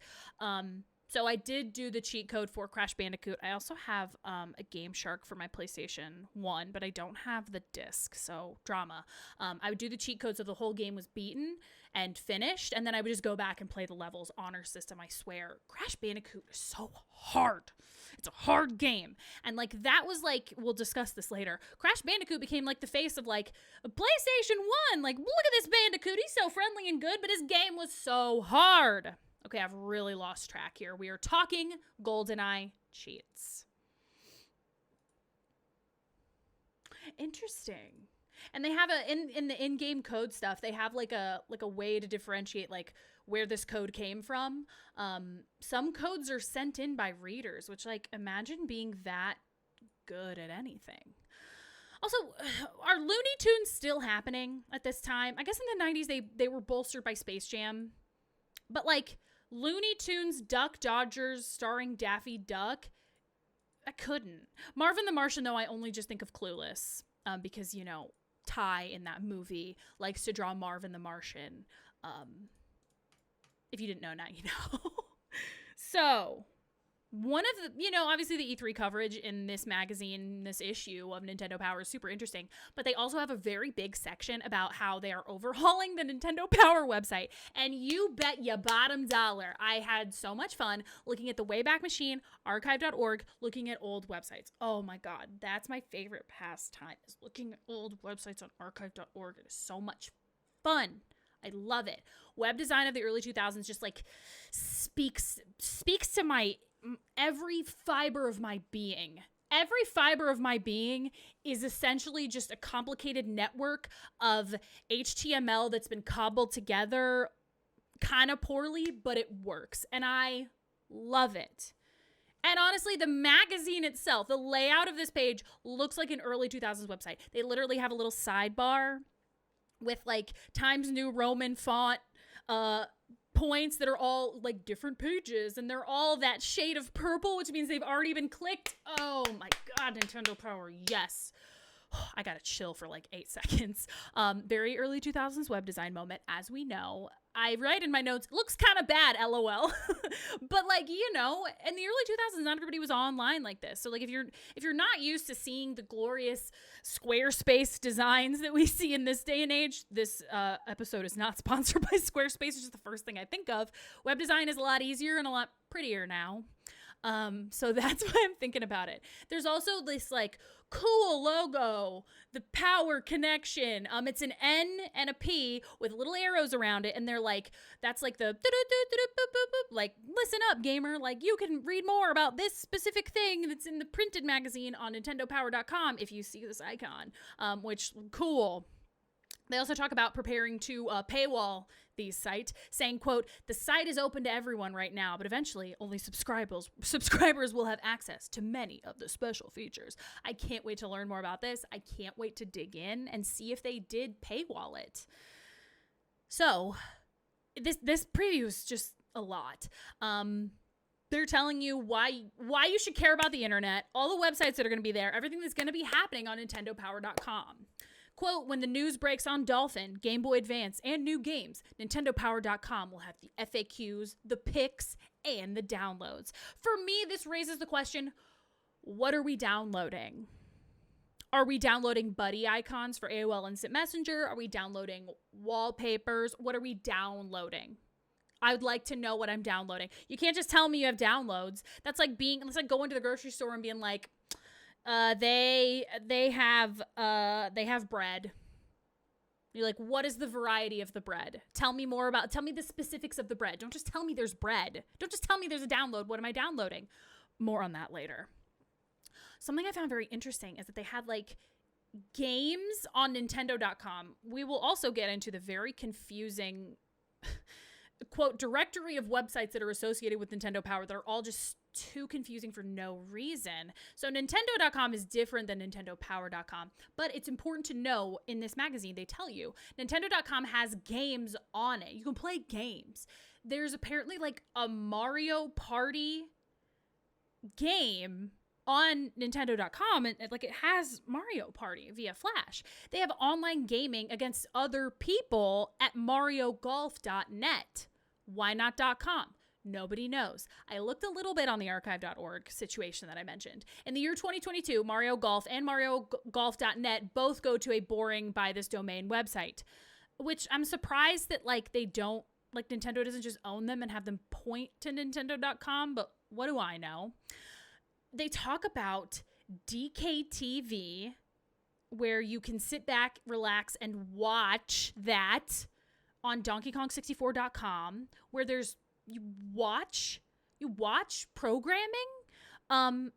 So I did do the cheat code for Crash Bandicoot. I also have a Game Shark for my PlayStation 1, but I don't have the disc, so drama. I would do the cheat code so the whole game was beaten and finished, and then I would just go back and play the levels honor system. I swear, Crash Bandicoot is so hard. It's a hard game. And like that was like, we'll discuss this later. Crash Bandicoot became like the face of like PlayStation 1. Like, look at this Bandicoot. He's so friendly and good, but his game was so hard. Okay, I've really lost track here. We are talking GoldenEye cheats. Interesting. And they have in the in-game code stuff, they have like a way to differentiate like where this code came from. Some codes are sent in by readers, which like imagine being that good at anything. Also, are Looney Tunes still happening at this time? I guess in the 90s they were bolstered by Space Jam. But like Looney Tunes Duck Dodgers starring Daffy Duck, I couldn't. Marvin the Martian, though, I only just think of Clueless because, you know, Ty in that movie likes to draw Marvin the Martian. If you didn't know, now you know. So, one of the, you know, obviously the E3 coverage in this magazine, this issue of Nintendo Power is super interesting, but they also have a very big section about how they are overhauling the Nintendo Power website. And you bet your bottom dollar, I had so much fun looking at the Wayback Machine, archive.org, looking at old websites. Oh my God, that's my favorite pastime, is looking at old websites on archive.org. It is so much fun. I love it. Web design of the early 2000s just like speaks to my every fiber of my being. Every fiber of my being is essentially just a complicated network of HTML that's been cobbled together kind of poorly, but it works. And I love it. And honestly, the magazine itself, the layout of this page looks like an early 2000s website. They literally have a little sidebar with like Times New Roman font, points that are all like different pages, and they're all that shade of purple, which means they've already been clicked. Oh my God, Nintendo Power, yes. I gotta chill for like 8 seconds. Very early 2000s web design moment, as we know. I write in my notes, looks kind of bad, LOL. But like, you know, in the early 2000s, not everybody was online like this. So like, if you're not used to seeing the glorious Squarespace designs that we see in this day and age, this episode is not sponsored by Squarespace, which is the first thing I think of. Web design is a lot easier and a lot prettier now. So that's why I'm thinking about it. There's also this like cool logo, the power connection. It's an N and a P with little arrows around it, and they're like, that's like the like, listen up, gamer, like you can read more about this specific thing that's in the printed magazine on nintendopower.com if you see this icon. Which cool. They also talk about preparing to paywall the site, saying, quote, "The site is open to everyone right now, but eventually only subscribers will have access to many of the special features." I can't wait to learn more about this. I can't wait to dig in and see if they did paywall it. So this preview is just a lot. They're telling you why you should care about the internet, all the websites that are going to be there, everything that's going to be happening on NintendoPower.com. Quote, "When the news breaks on Dolphin, Game Boy Advance, and new games, NintendoPower.com will have the FAQs, the pics, and the downloads." For me, this raises the question, what are we downloading? Are we downloading buddy icons for AOL Instant Messenger? Are we downloading wallpapers? What are we downloading? I would like to know what I'm downloading. You can't just tell me you have downloads. That's like going to the grocery store and being like, they have bread. You're like, what is the variety of the bread? Tell me the specifics of the bread. Don't just tell me there's bread. Don't just tell me there's a download. What am I downloading? More on that later. Something I found very interesting is that they had like games on Nintendo.com. We will also get into the very confusing quote, "directory of websites that are associated with Nintendo Power that are all just too confusing for no reason." So Nintendo.com is different than NintendoPower.com, but it's important to know in this magazine, they tell you Nintendo.com has games on it. You can play games. There's apparently like a Mario Party game on Nintendo.com, and like it has Mario Party via Flash. They have online gaming against other people at MarioGolf.net. Why not .com? Nobody knows. I looked a little bit on the archive.org situation that I mentioned. In the year 2022, Mario Golf and MarioGolf.net both go to a boring by this domain website, which I'm surprised that like they don't, like Nintendo doesn't just own them and have them point to Nintendo.com, but what do I know? They talk about DKTV, where you can sit back, relax, and watch that on DonkeyKong64.com, where you watch programming.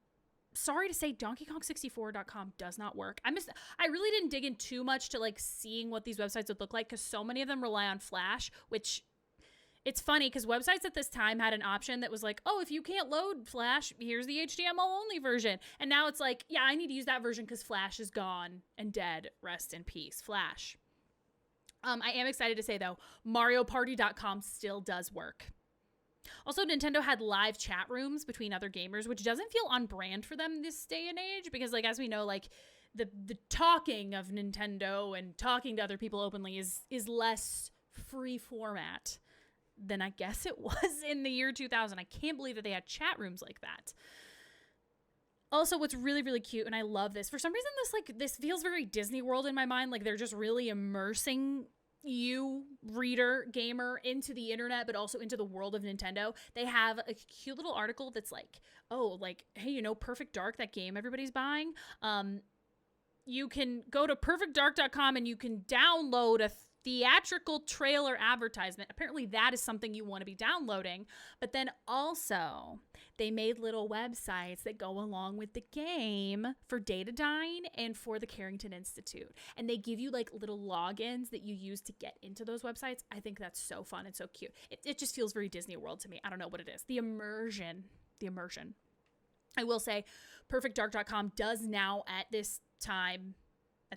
Sorry to say, DonkeyKong64.com does not work. I really didn't dig in too much to like seeing what these websites would look like, because so many of them rely on Flash, which it's funny because websites at this time had an option that was like, oh, if you can't load Flash, here's the HTML only version. And now it's like, yeah, I need to use that version because Flash is gone and dead. Rest in peace, Flash. I am excited to say, though, MarioParty.com still does work. Also, Nintendo had live chat rooms between other gamers, which doesn't feel on brand for them this day and age because, like, as we know, like, the talking of Nintendo and talking to other people openly is less free format than I guess it was in the year 2000. I can't believe that they had chat rooms like that. Also, what's really, really cute, and I love this, for some reason this feels very Disney World in my mind, like they're just really immersing you, reader, gamer, into the internet, but also into the world of Nintendo. They have a cute little article that's like, oh, like, hey, you know, Perfect Dark, that game everybody's buying? You can go to perfectdark.com and you can download a theatrical trailer advertisement. Apparently that is something you want to be downloading. But then also they made little websites that go along with the game for Datadyne and for the Carrington Institute. And they give you like little logins that you use to get into those websites. I think that's so fun and so cute. It just feels very Disney World to me. I don't know what it is. The immersion. I will say perfectdark.com does now at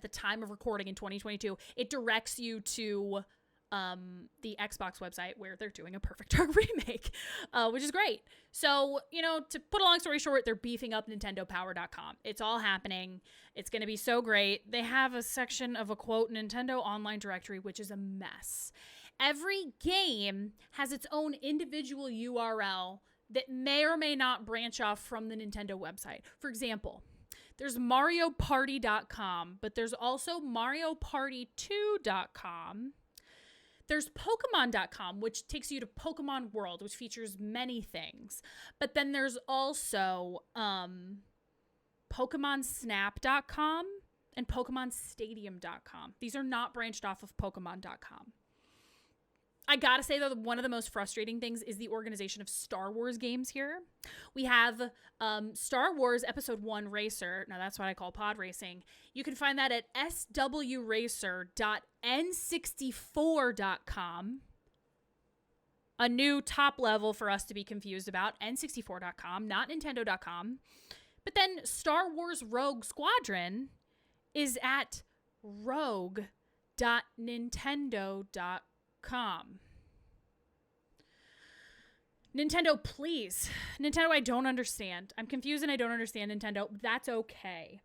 the time of recording in 2022, it directs you to the Xbox website where they're doing a Perfect Dark remake, which is great. So, you know, to put a long story short, they're beefing up NintendoPower.com. It's all happening. It's going to be so great. They have a section of a quote Nintendo online directory, which is a mess. Every game has its own individual URL that may or may not branch off from the Nintendo website. For example, there's MarioParty.com, but there's also MarioParty2.com. There's Pokemon.com, which takes you to Pokemon World, which features many things. But then there's also PokemonSnap.com and PokemonStadium.com. These are not branched off of Pokemon.com. I gotta say, though, one of the most frustrating things is the organization of Star Wars games here. We have Star Wars Episode 1 Racer. Now, that's what I call pod racing. You can find that at swracer.n64.com. A new top level for us to be confused about, n64.com, not nintendo.com. But then Star Wars Rogue Squadron is at rogue.nintendo.com. Nintendo, please. Nintendo, I don't understand. I'm confused and I don't understand Nintendo. That's okay.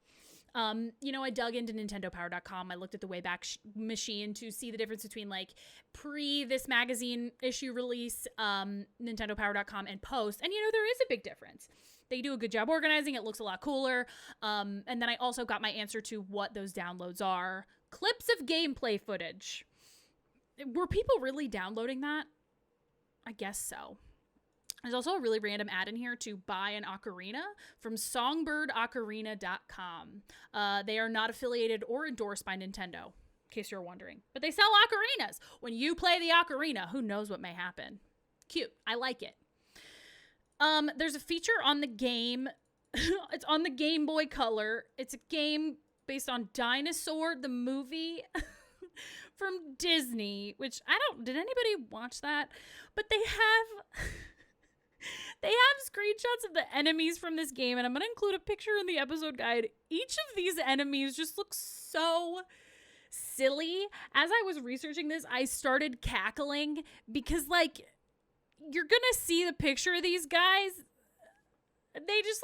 I dug into NintendoPower.com. I looked at the Wayback Machine to see the difference between like pre this magazine issue release, NintendoPower.com and post. And there is a big difference. They do a good job organizing. It looks a lot cooler. And then I also got my answer to what those downloads are. Clips of gameplay footage. Were people really downloading that? I guess so. There's also a really random ad in here to buy an ocarina from songbirdocarina.com. They are not affiliated or endorsed by Nintendo, in case you're wondering. But they sell ocarinas. When you play the ocarina, who knows what may happen. Cute. I like it. There's a feature on the game. It's on the Game Boy Color. It's a game based on Dinosaur, the movie from Disney, which did anybody watch that? But they have screenshots of the enemies from this game, and I'm going to include a picture in the episode guide. Each of these enemies just looks so silly. As I was researching this, I started cackling because, you're going to see the picture of these guys. They just,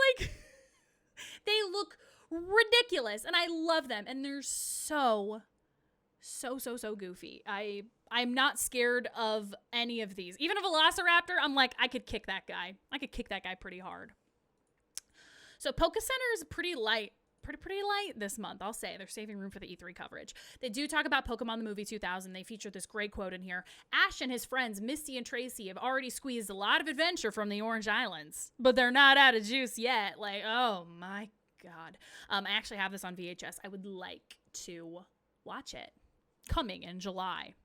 they look ridiculous, and I love them, and they're so goofy. I'm not scared of any of these. Even a Velociraptor, I'm like, I could kick that guy. I could kick that guy pretty hard. So Poke Center is pretty light. Pretty light this month, I'll say. They're saving room for the E3 coverage. They do talk about Pokemon the Movie 2000. They feature this great quote in here. Ash and his friends, Misty and Tracy, have already squeezed a lot of adventure from the Orange Islands, but they're not out of juice yet. Oh my God. I actually have this on VHS. I would like to watch it. Coming in July.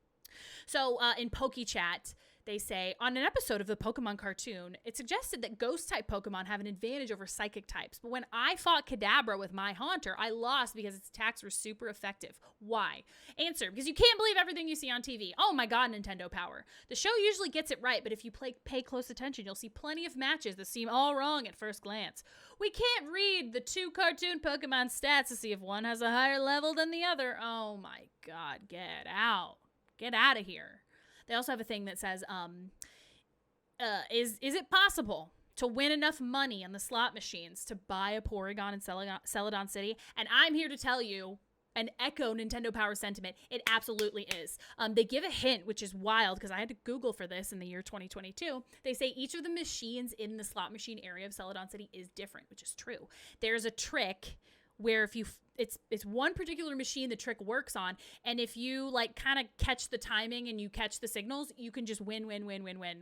So in PokeChat, they say, on an episode of the Pokemon cartoon, it suggested that ghost-type Pokemon have an advantage over psychic types. But when I fought Kadabra with my Haunter, I lost because its attacks were super effective. Why? Answer, because you can't believe everything you see on TV. Oh my God, Nintendo Power. The show usually gets it right, but if you pay close attention, you'll see plenty of matches that seem all wrong at first glance. We can't read the two cartoon Pokemon stats to see if one has a higher level than the other. Oh my God, get out. Get out of here. They also have a thing that says, is it possible to win enough money on the slot machines to buy a Porygon in Celadon City? And I'm here to tell you, and echo Nintendo Power sentiment, it absolutely is. They give a hint, which is wild, because I had to Google for this in the year 2022. They say each of the machines in the slot machine area of Celadon City is different, which is true. There's a trick where if it's one particular machine the trick works on, and if you kind of catch the timing and you catch the signals, you can just win,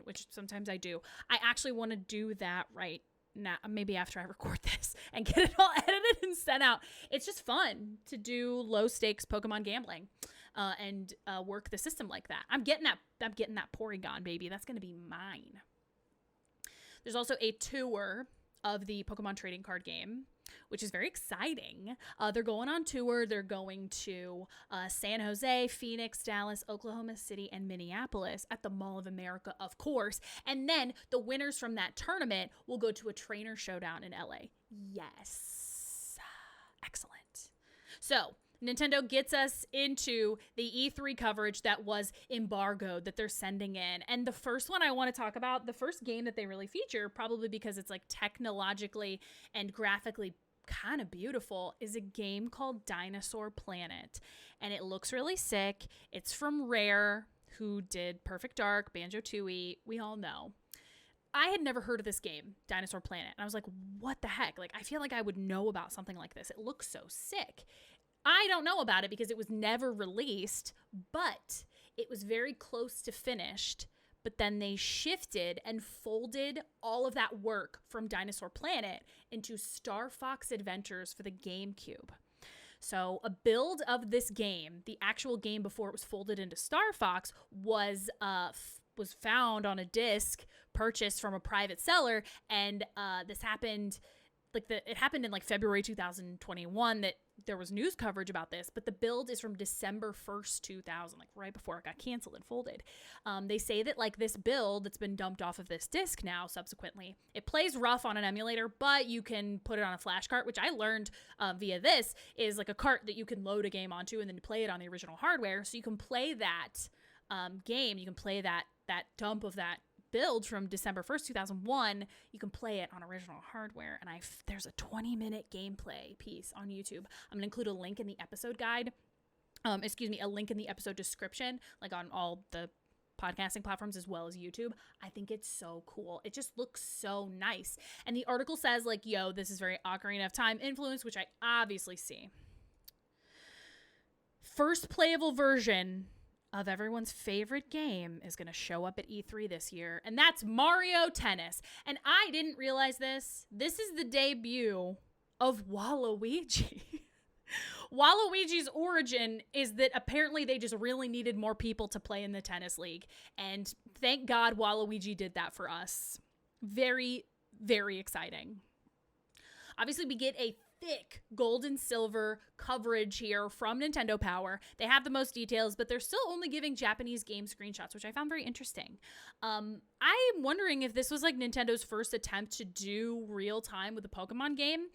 which sometimes I do. I actually want to do that right now, maybe after I record this and get it all edited and sent out. It's just fun to do low stakes Pokemon gambling and work the system like that. I'm getting that Porygon, baby. That's going to be mine. There's also a tour of the Pokemon trading card game, which is very exciting. They're going on tour. They're going to San Jose, Phoenix, Dallas, Oklahoma City, and Minneapolis at the Mall of America, of course. And then the winners from that tournament will go to a trainer showdown in LA. Yes. Excellent. So Nintendo gets us into the E3 coverage that was embargoed that they're sending in. And the first one I want to talk about, the first game that they really feature, probably because it's technologically and graphically kind of beautiful, is a game called Dinosaur Planet. And it looks really sick. It's from Rare, who did Perfect Dark, Banjo-Tooie, we all know. I had never heard of this game, Dinosaur Planet. And I was like, what the heck? I feel like I would know about something like this. It looks so sick. I don't know about it because it was never released, but it was very close to finished. But then they shifted and folded all of that work from Dinosaur Planet into Star Fox Adventures for the GameCube. So a build of this game, the actual game before it was folded into Star Fox, was found on a disc purchased from a private seller, and this happened it happened in like February 2021 that there was news coverage about this, but the build is from December 1st, 2000, like right before it got canceled and folded. They say that like this build that's been dumped off of this disc now subsequently, it plays rough on an emulator, but you can put it on a flash cart, which I learned via this is like a cart that you can load a game onto and then play it on the original hardware. So you can play that game, you can play that dump of that build from December 1st, 2001, you can play it on original hardware. And there's a 20-minute gameplay piece on YouTube. I'm going to include a link in the episode guide. A link in the episode description, like on all the podcasting platforms as well as YouTube. I think it's so cool. It just looks so nice. And the article says like, yo, this is very Ocarina of Time influence, which I obviously see. First playable version of everyone's favorite game is going to show up at E3 this year, and that's Mario Tennis. And I didn't realize this. This is the debut of Waluigi. Waluigi's origin is that apparently they just really needed more people to play in the tennis league, and thank God Waluigi did that for us. Very, very exciting. Obviously, we get a thick gold and silver coverage here from Nintendo Power. They have the most details, but they're still only giving Japanese game screenshots, which I found very interesting. I'm wondering if this was like Nintendo's first attempt to do real time with the Pokemon game,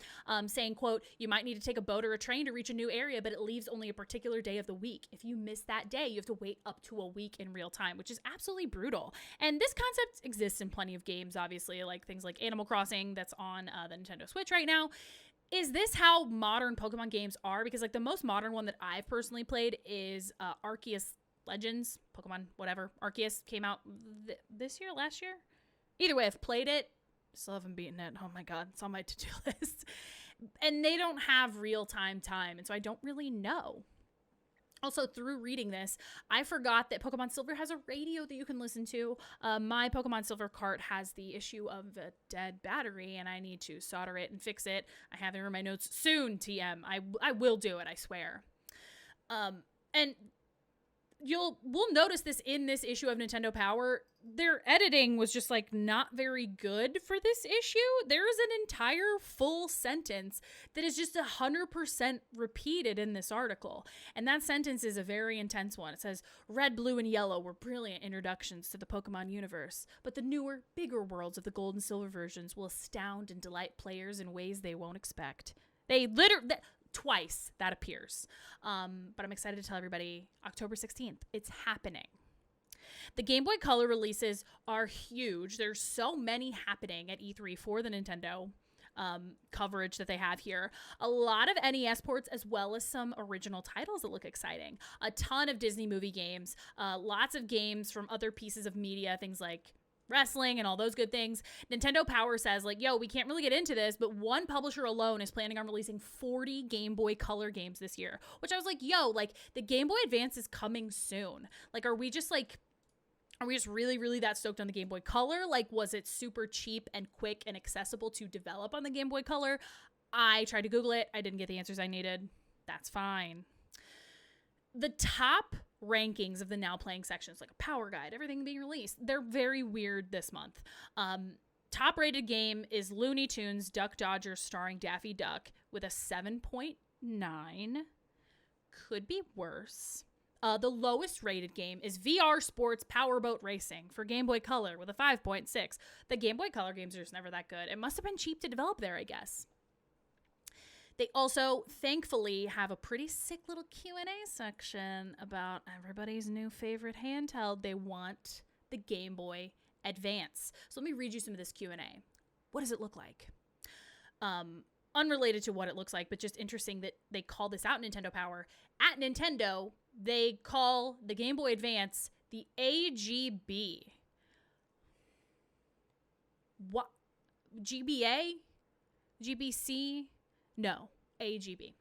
saying, quote, you might need to take a boat or a train to reach a new area, but it leaves only a particular day of the week. If you miss that day, you have to wait up to a week in real time, which is absolutely brutal. And this concept exists in plenty of games, obviously, like things like Animal Crossing that's on the Nintendo Switch right now. Is this how modern Pokemon games are? Because like the most modern one that I've personally played is Arceus Legends, Pokemon whatever. Arceus came out this year, last year? Either way, I've played it. Still haven't beaten it. Oh my God, it's on my to-do list. And they don't have real-time time, and so I don't really know. Also, through reading this, I forgot that Pokemon Silver has a radio that you can listen to. My Pokemon Silver cart has the issue of a dead battery, and I need to solder it and fix it. I have it in my notes soon, TM. I will do it, I swear. And we'll notice this in this issue of Nintendo Power. Their editing was just like not very good for this issue. There is an entire full sentence that is just 100% repeated in this article. And that sentence is a very intense one. It says, red, blue, and yellow were brilliant introductions to the Pokemon universe, but the newer, bigger worlds of the gold and silver versions will astound and delight players in ways they won't expect. They literally... Twice that appears. But I'm excited to tell everybody October 16th, it's happening. The Game Boy Color releases are huge. There's so many happening at E3 for the Nintendo coverage that they have here. A lot of NES ports as well as some original titles that look exciting. A ton of Disney movie games, lots of games from other pieces of media, things like wrestling and all those good things. Nintendo Power says like, yo, we can't really get into this, but one publisher alone is planning on releasing 40 Game Boy Color games this year, which I was like, yo, like the Game Boy Advance is coming soon. Like, are we just really, really that stoked on the Game Boy Color? Like, was it super cheap and quick and accessible to develop on the Game Boy Color? I tried to Google it. I didn't get the answers I needed. That's fine. The top rankings of the now playing sections, like a power guide, everything being released, they're very weird this month. Top rated game is Looney Tunes Duck Dodgers starring Daffy Duck with a 7.9. Could be worse. The lowest rated game is VR Sports Powerboat Racing for Game Boy Color with a 5.6. The Game Boy Color games are just never that good. It must have been cheap to develop there, I guess. They also, thankfully, have a pretty sick little Q&A section about everybody's new favorite handheld. They want the Game Boy Advance. So let me read you some of this Q&A. What does it look like? Unrelated to what it looks like, but just interesting that they call this out in Nintendo Power. At Nintendo, they call the Game Boy Advance the AGB. What? GBA? GBC? No, AGB.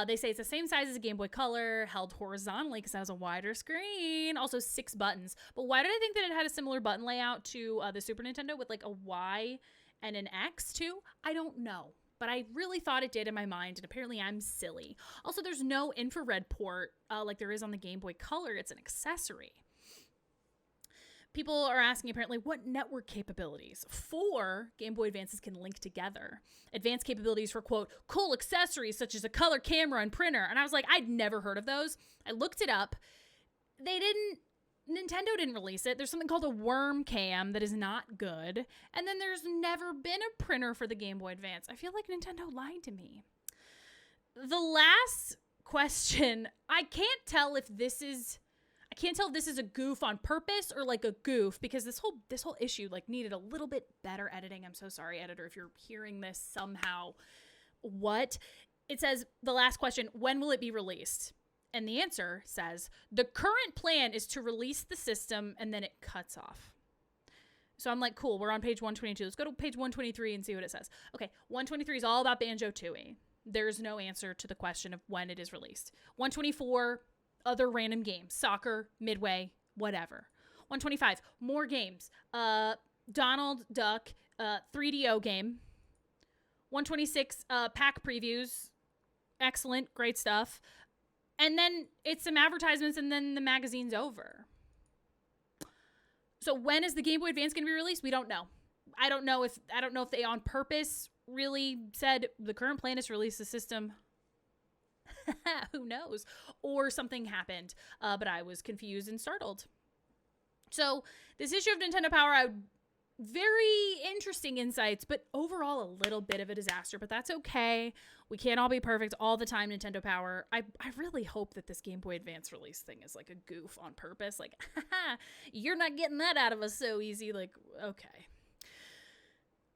They say it's the same size as a Game Boy Color, held horizontally because it has a wider screen, also 6 buttons. But why did I think that it had a similar button layout to the Super Nintendo with like a Y and an X too? I don't know. but I really thought it did in my mind, and apparently I'm silly. Also, there's no infrared port like there is on the Game Boy Color. It's an accessory. People are asking apparently what network capabilities 4 Game Boy Advances can link together. Advanced capabilities for, quote, cool accessories such as a color camera and printer. And I was like, I'd never heard of those. I looked it up. Nintendo didn't release it. There's something called a worm cam that is not good. And then there's never been a printer for the Game Boy Advance. I feel like Nintendo lied to me. The last question, I can't tell if this is a goof on purpose or like a goof, because this whole issue like needed a little bit better editing. I'm so sorry, editor, if you're hearing this somehow. What? It says, the last question, when will it be released? And the answer says, the current plan is to release the system, and then it cuts off. So I'm like, cool, we're on page 122. Let's go to page 123 and see what it says. Okay, 123 is all about Banjo-Tooie. There's no answer to the question of when it is released. 124, other random games, soccer, Midway, whatever. 125, more games. Donald Duck, 3DO game. 126, pack previews. Excellent, great stuff. And then it's some advertisements, and then the magazine's over. So when is the Game Boy Advance going to be released? We don't know. I don't know if they on purpose really said the current plan is to release the system. Who knows? Or something happened, but I was confused and startled. So this issue of Nintendo Power, very interesting insights, but overall a little bit of a disaster, but that's okay. We can't all be perfect all the time, Nintendo Power. I really hope that this Game Boy Advance release thing is like a goof on purpose. Like, you're not getting that out of us so easy. Like, okay.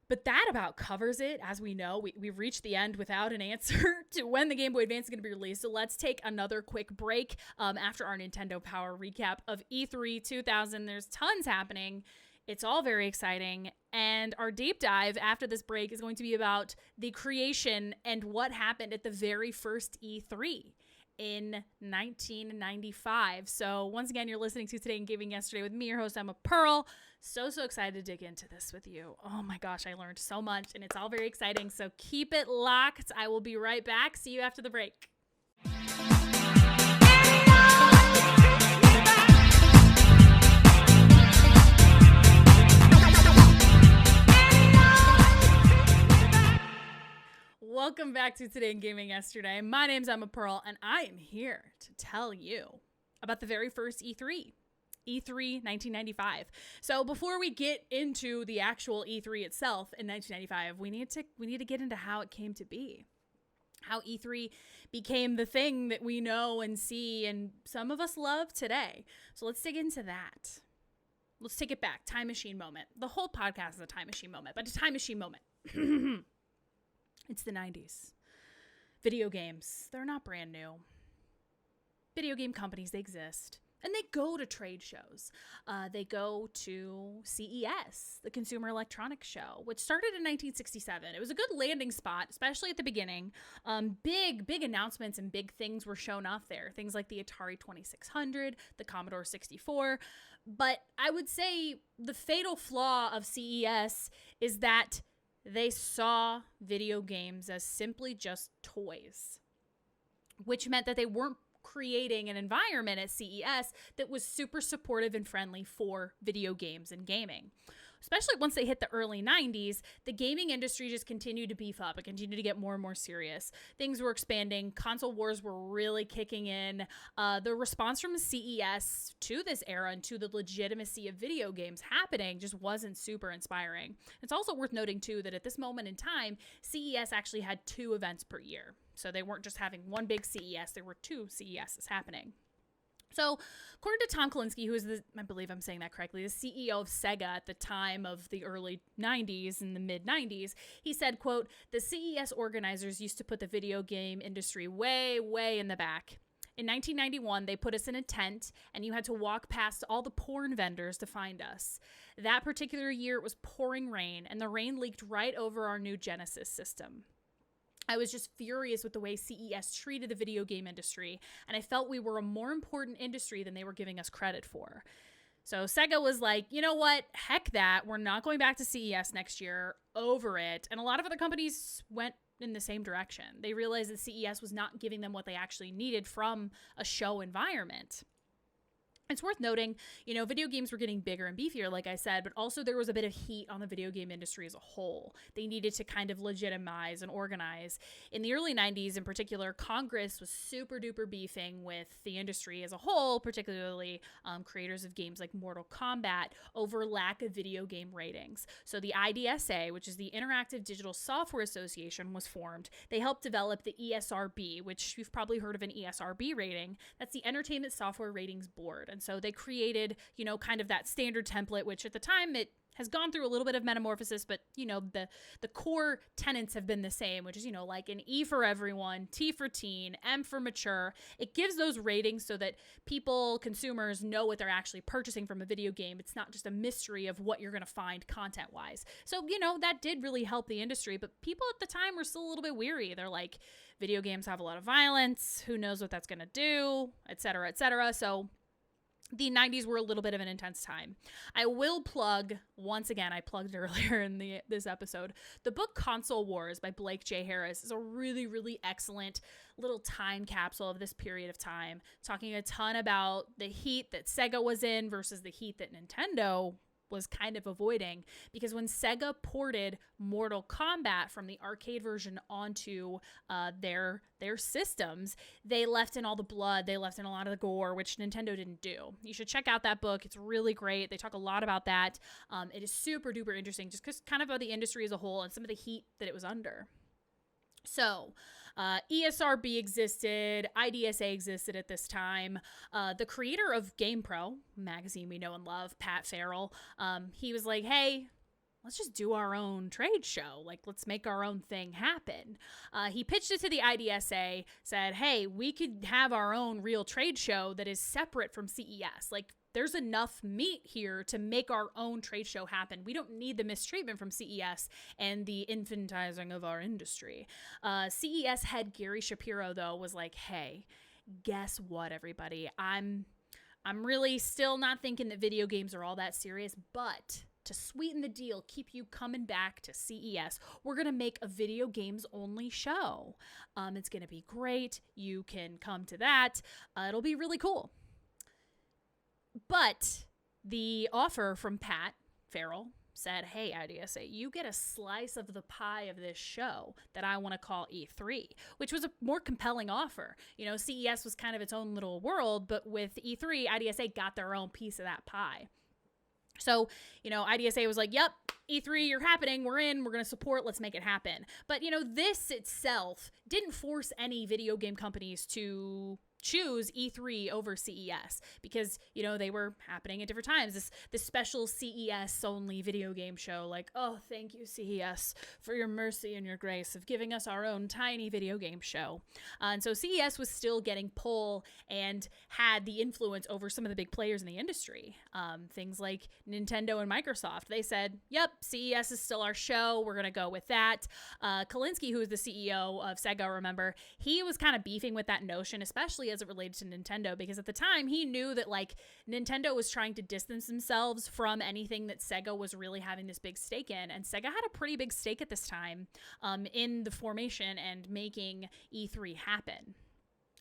But that about covers it. As we know, we've reached the end without an answer to when the Game Boy Advance is going to be released. So let's take another quick break after our Nintendo Power recap of E3 2000. There's tons happening. It's all very exciting. And our deep dive after this break is going to be about the creation and what happened at the very first E3 in 1995. So once again, you're listening to Today in Gaming Yesterday with me, your host, Emma Pearl. So excited to dig into this with you. Oh my gosh, I learned so much, and it's all very exciting. So keep it locked. I will be right back. See you after the break. Welcome back to Today in Gaming Yesterday. My name's Emma Pearl, and I am here to tell you about the very first E3 1995. So before we get into the actual E3 itself in 1995, we need to get into how it came to be. How E3 became the thing that we know and see and some of us love today. So let's dig into that. Let's take it back. Time machine moment. The whole podcast is a time machine moment, but a time machine moment. It's the 90s. Video games, they're not brand new. Video game companies, they exist. And they go to trade shows. They go to CES, the Consumer Electronics Show, which started in 1967. It was a good landing spot, especially at the beginning. Big announcements and big things were shown off there. Things like the Atari 2600, the Commodore 64. But I would say the fatal flaw of CES is that they saw video games as simply just toys, which meant that they weren't creating an environment at CES that was super supportive and friendly for video games and gaming. Especially once they hit the early 90s, the gaming industry just continued to beef up. It continued to get more and more serious. Things were expanding. Console wars were really kicking in. The response from CES to this era and to the legitimacy of video games happening just wasn't super inspiring. It's also worth noting, too, that at this moment in time, CES actually had 2 events per year. So they weren't just having one big CES. There were 2 CESs happening. So, according to Tom Kalinske, who is I believe I'm saying that correctly, the CEO of Sega at the time of the early 90s and the mid 90s, he said, quote, "The CES organizers used to put the video game industry way, way in the back. In 1991, they put us in a tent, and you had to walk past all the porn vendors to find us. That particular year, it was pouring rain, and the rain leaked right over our new Genesis system. I was just furious with the way CES treated the video game industry, and I felt we were a more important industry than they were giving us credit for." So Sega was like, you know what? Heck that. We're not going back to CES next year. Over it. And a lot of other companies went in the same direction. They realized that CES was not giving them what they actually needed from a show environment. It's worth noting, video games were getting bigger and beefier, like I said, but also there was a bit of heat on the video game industry as a whole. They needed to kind of legitimize and organize. In the early 90s, in particular, Congress was super duper beefing with the industry as a whole, particularly creators of games like Mortal Kombat, over lack of video game ratings. So the IDSA, which is the Interactive Digital Software Association, was formed. They helped develop the ESRB, which you've probably heard of an ESRB rating. That's the Entertainment Software Ratings Board. And so they created, kind of that standard template, which at the time it has gone through a little bit of metamorphosis, but, the core tenets have been the same, which is, like an E for everyone, T for teen, M for mature. It gives those ratings so that people, consumers, know what they're actually purchasing from a video game. It's not just a mystery of what you're going to find content-wise. So, that did really help the industry, but people at the time were still a little bit weary. They're like, video games have a lot of violence. Who knows what that's going to do, et cetera, et cetera. So the 90s were a little bit of an intense time. I will plug, once again, I plugged earlier in this episode, the book Console Wars by Blake J. Harris is a really, really excellent little time capsule of this period of time, talking a ton about the heat that Sega was in versus the heat that Nintendo was kind of avoiding, because when Sega ported Mortal Kombat from the arcade version onto their systems, they left in all the blood, they left in a lot of the gore, which Nintendo didn't do. You should check out that book. It's really great. They talk a lot about that. It is super duper interesting, just because kind of about the industry as a whole and some of the heat that it was under. So ESRB existed, IDSA existed at this time. The creator of GamePro, magazine we know and love, Pat Farrell, he was like, hey, let's just do our own trade show. Like, let's make our own thing happen. He pitched it to the IDSA, said, hey, we could have our own real trade show that is separate from CES. Like, there's enough meat here to make our own trade show happen. We don't need the mistreatment from CES and the infantizing of our industry. CES head Gary Shapiro, though, was like, hey, guess what, everybody? I'm really still not thinking that video games are all that serious, but to sweeten the deal, keep you coming back to CES, we're going to make a video games only show. It's going to be great. You can come to that. It'll be really cool. But the offer from Pat Farrell said, hey, IDSA, you get a slice of the pie of this show that I want to call E3, which was a more compelling offer. CES was kind of its own little world, but with E3, IDSA got their own piece of that pie. So, IDSA was like, yep, E3, you're happening. We're in. We're going to support. Let's make it happen. But, this itself didn't force any video game companies to choose E3 over CES because, they were happening at different times. This special CES only video game show, like, oh, thank you, CES, for your mercy and your grace of giving us our own tiny video game show. And so CES was still getting pull and had the influence over some of the big players in the industry. Things like Nintendo and Microsoft. They said, yep, CES is still our show. We're going to go with that. Kalinske, who is the CEO of Sega, remember, he was kind of beefing with that notion, especially as it related to Nintendo, because at the time he knew that Nintendo was trying to distance themselves from anything that Sega was really having this big stake in, and Sega had a pretty big stake at this time in the formation and making E3 happen.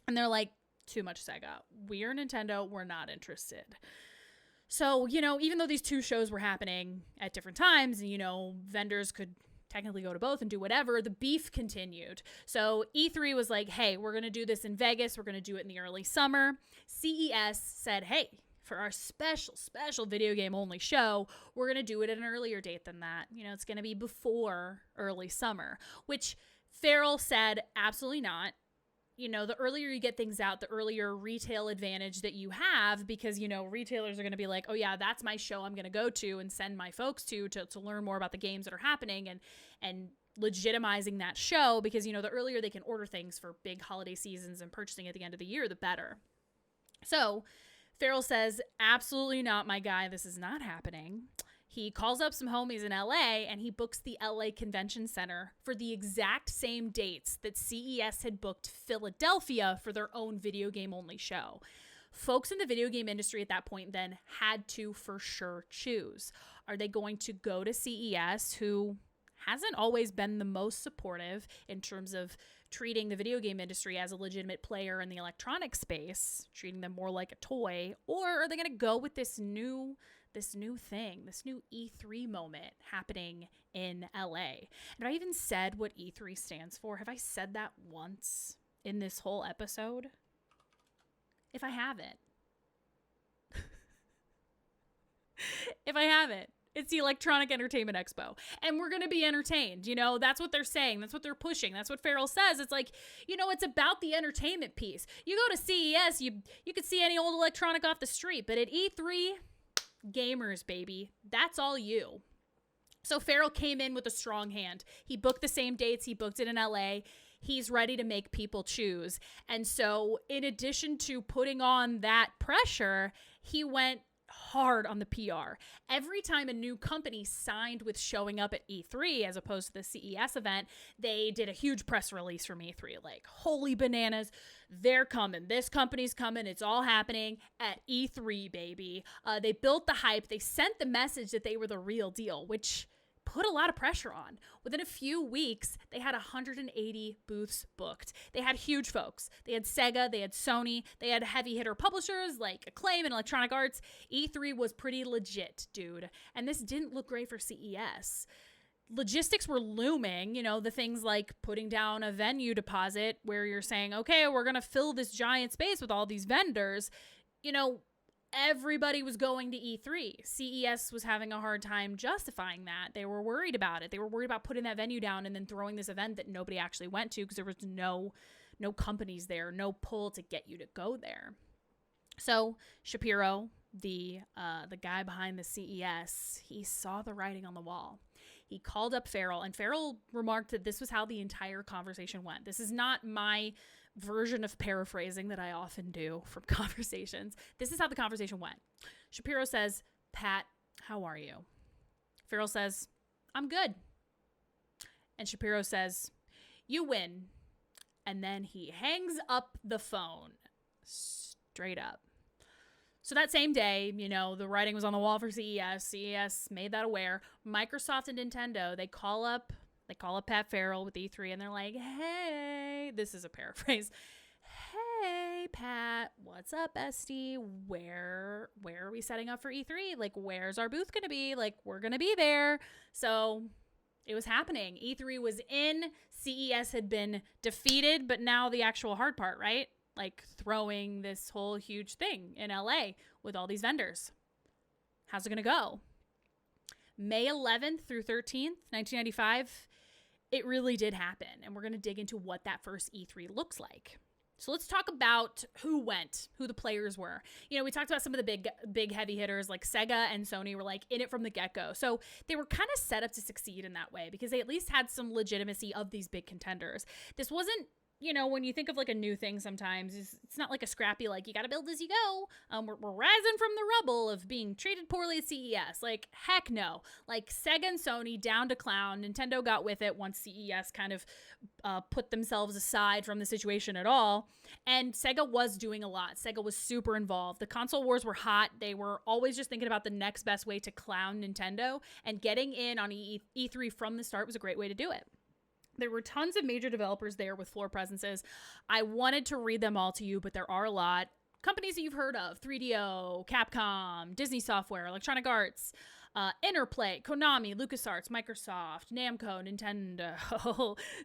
And they're like, too much Sega. We're Nintendo, we're not interested. So, even though these two shows were happening at different times, vendors could technically go to both and do whatever, the beef continued. So E3 was like, hey, we're going to do this in Vegas. We're going to do it in the early summer. CES said, hey, for our special video game only show, we're going to do it at an earlier date than that. It's going to be before early summer, which Farrell said, absolutely not. The earlier you get things out, the earlier retail advantage that you have, because, retailers are going to be like, oh yeah, that's my show I'm going to go to and send my folks to learn more about the games that are happening and legitimizing that show, because, the earlier they can order things for big holiday seasons and purchasing at the end of the year, the better. So Farrell says, absolutely not, my guy. This is not happening. He calls up some homies in LA and he books the LA Convention Center for the exact same dates that CES had booked Philadelphia for their own video game only show. Folks in the video game industry at that point then had to for sure choose. Are they going to go to CES, who hasn't always been the most supportive in terms of treating the video game industry as a legitimate player in the electronic space, treating them more like a toy, or are they going to go with this new thing, this new E3 moment happening in LA? And have I even said what E3 stands for? Have I said that once in this whole episode? If I haven't, it's the Electronic Entertainment Expo. And we're going to be entertained. You know, that's what they're saying. That's what they're pushing. That's what Farrell says. It's like, you know, it's about the entertainment piece. You go to CES, you could see any old electronic off the street. But at E3, gamers, baby. That's all you. So Farrell came in with a strong hand. He booked the same dates. He booked it in LA. He's ready to make people choose. And so in addition to putting on that pressure, he went hard on the PR. Every time a new company signed with showing up at E3 as opposed to the CES event, they did a huge press release from E3, like, holy bananas, they're coming. This company's coming. It's all happening at E3, baby. They built the hype. They sent the message that they were the real deal, which put a lot of pressure on. Within a few weeks, they had 180 booths booked. They had huge folks. They had Sega, they had Sony, they had heavy hitter publishers like Acclaim and Electronic Arts. E3 was pretty legit, dude. And this didn't look great for CES. Logistics were looming, you know, the things like putting down a venue deposit where you're saying, okay, we're going to fill this giant space with all these vendors. You know, everybody was going to E3. CES was having a hard time justifying that. They were worried about it. They were worried about putting that venue down and then throwing this event that nobody actually went to because there was no companies there, no pull to get you to go there. So Shapiro, the guy behind the CES, he saw the writing on the wall. He called up Farrell, and Farrell remarked that this was how the entire conversation went. This is not my version of paraphrasing that I often do from conversations. This is how the conversation went. Shapiro says, "Pat, how are you?" Farrell says, "I'm good." And Shapiro says, "You win." And then he hangs up the phone. Straight up. So that same day, you know, the writing was on the wall for CES. CES made that aware. Microsoft and Nintendo, they call up Pat Farrell with E3 and they're like, "Hey," this is a paraphrase. "Hey, Pat, what's up, bestie? Where are we setting up for E3? Like, where's our booth going to be? Like, we're going to be there." So it was happening. E3 was in. CES had been defeated, but now the actual hard part, right? Like throwing this whole huge thing in LA with all these vendors. How's it going to go? May 11th through 13th, 1995, it really did happen. And we're going to dig into what that first E3 looks like. So let's talk about who went, who the players were. You know, we talked about some of the big heavy hitters like Sega and Sony were like in it from the get-go. So they were kind of set up to succeed in that way because they at least had some legitimacy of these big contenders. This wasn't, you know, when you think of like a new thing sometimes, it's not like a scrappy, like, you got to build as you go. We're rising from the rubble of being treated poorly at CES. Like, heck no. Like, Sega and Sony down to clown. Nintendo got with it once CES kind of put themselves aside from the situation at all. And Sega was doing a lot. Sega was super involved. The console wars were hot. They were always just thinking about the next best way to clown Nintendo. And getting in on E3 from the start was a great way to do it. There were tons of major developers there with floor presences. I wanted to read them all to you, but there are a lot. Companies that you've heard of: 3DO, Capcom, Disney Software, Electronic Arts, Interplay, Konami, LucasArts, Microsoft, Namco, Nintendo,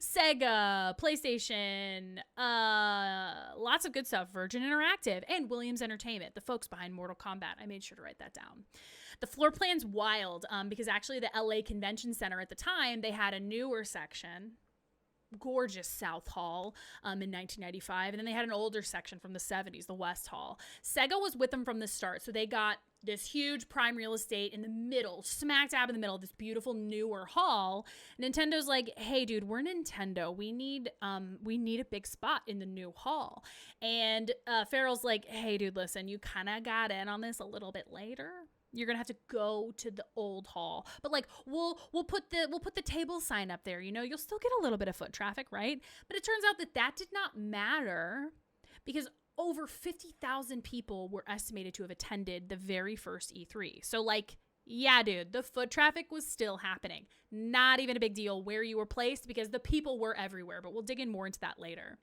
Sega, PlayStation, lots of good stuff, Virgin Interactive, and Williams Entertainment, the folks behind Mortal Kombat. I made sure to write that down. The floor plan's wild because actually the LA Convention Center at the time, they had a newer section, gorgeous South Hall in 1995, and then they had an older section from the 70s, the West Hall. Sega was with them from the start, so they got this huge prime real estate in the middle, smack dab in the middle of this beautiful newer hall. Nintendo's like, "Hey, dude, we're Nintendo. We need a big spot in the new hall." And Farrell's like, "Hey, dude, listen, you kind of got in on this a little bit later. You're gonna have to go to the old hall, but like we'll put the table sign up there. You know, you'll still get a little bit of foot traffic, right?" But it turns out that did not matter because over 50,000 people were estimated to have attended the very first E3. So like Yeah, dude, the foot traffic was still happening. Not even a big deal where you were placed because the people were everywhere, but we'll dig in more into that later.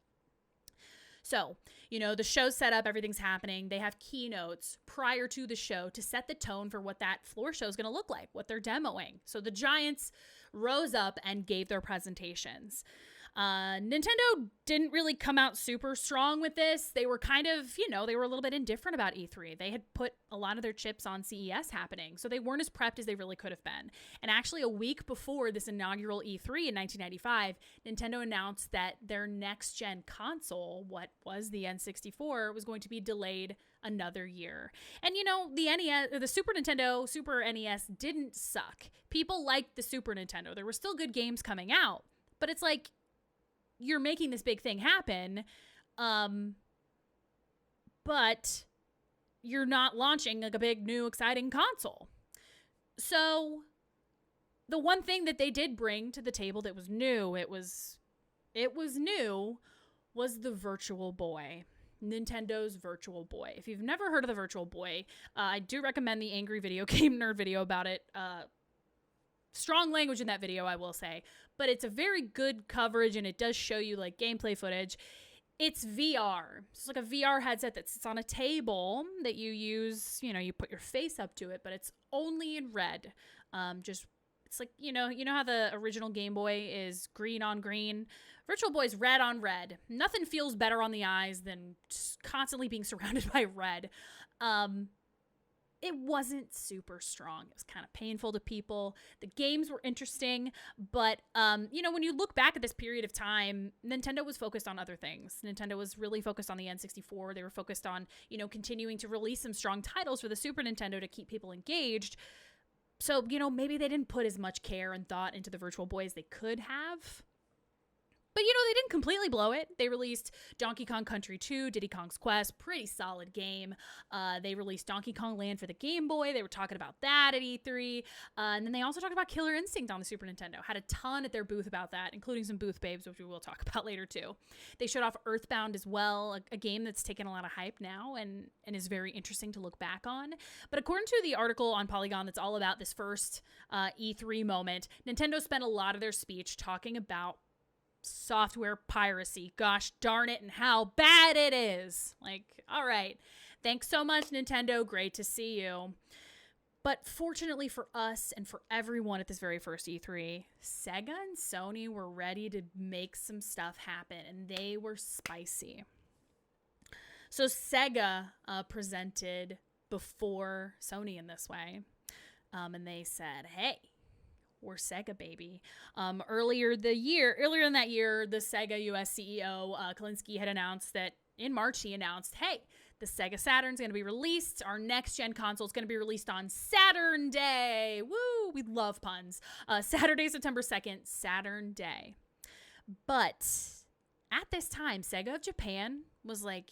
So, the show's set up, everything's happening. They have keynotes prior to the show to set the tone for what that floor show is going to look like, what they're demoing. So the giants rose up and gave their presentations. Nintendo didn't really come out super strong with this. They were kind of, they were a little bit indifferent about E3. They had put a lot of their chips on CES happening, so they weren't as prepped as they really could have been. And actually, a week before this inaugural E3 in 1995, Nintendo announced that their next-gen console, what was the N64, was going to be delayed another year. And the NES, the Super Nintendo, Super NES didn't suck. People liked the Super Nintendo. There were still good games coming out, but it's like, you're making this big thing happen, but you're not launching like a big new exciting console. So the one thing that they did bring to the table that was new, it was new, was the Virtual Boy. Nintendo's Virtual Boy. If you've never heard of the Virtual Boy, I do recommend the Angry Video Game Nerd video about it. Strong language in that video, I will say, but it's a very good coverage and it does show you like gameplay footage. It's VR. It's like a VR headset that sits on a table that you use, you put your face up to it, but it's only in red. It's like, how the original Game Boy is green on green. Virtual Boy's red on red. Nothing feels better on the eyes than just constantly being surrounded by red. It wasn't super strong. It was kind of painful to people. The games were interesting, but, when you look back at this period of time, Nintendo was focused on other things. Nintendo was really focused on the N64. They were focused on, continuing to release some strong titles for the Super Nintendo to keep people engaged. So, maybe they didn't put as much care and thought into the Virtual Boy as they could have. But, they didn't completely blow it. They released Donkey Kong Country 2, Diddy Kong's Quest, pretty solid game. They released Donkey Kong Land for the Game Boy. They were talking about that at E3. And then they also talked about Killer Instinct on the Super Nintendo. Had a ton at their booth about that, including some booth babes, which we will talk about later too. They showed off Earthbound as well, a game that's taken a lot of hype now and is very interesting to look back on. But according to the article on Polygon that's all about this first E3 moment, Nintendo spent a lot of their speech talking about software piracy, gosh darn it, and how bad it is. Like, all right, thanks so much, Nintendo, great to see you. But fortunately for us and for everyone at this very first E3, Sega and Sony were ready to make some stuff happen, and they were spicy. So Sega presented before Sony in this way, and they said, hey, we're Sega, baby. Earlier in that year, the Sega US CEO, Kalinske, had announced that in March, he announced, hey, the Sega Saturn's going to be released. Our next-gen console is going to be released on Saturn Day. Woo! We love puns. Saturday, September 2nd, Saturn Day. But at this time, Sega of Japan was like,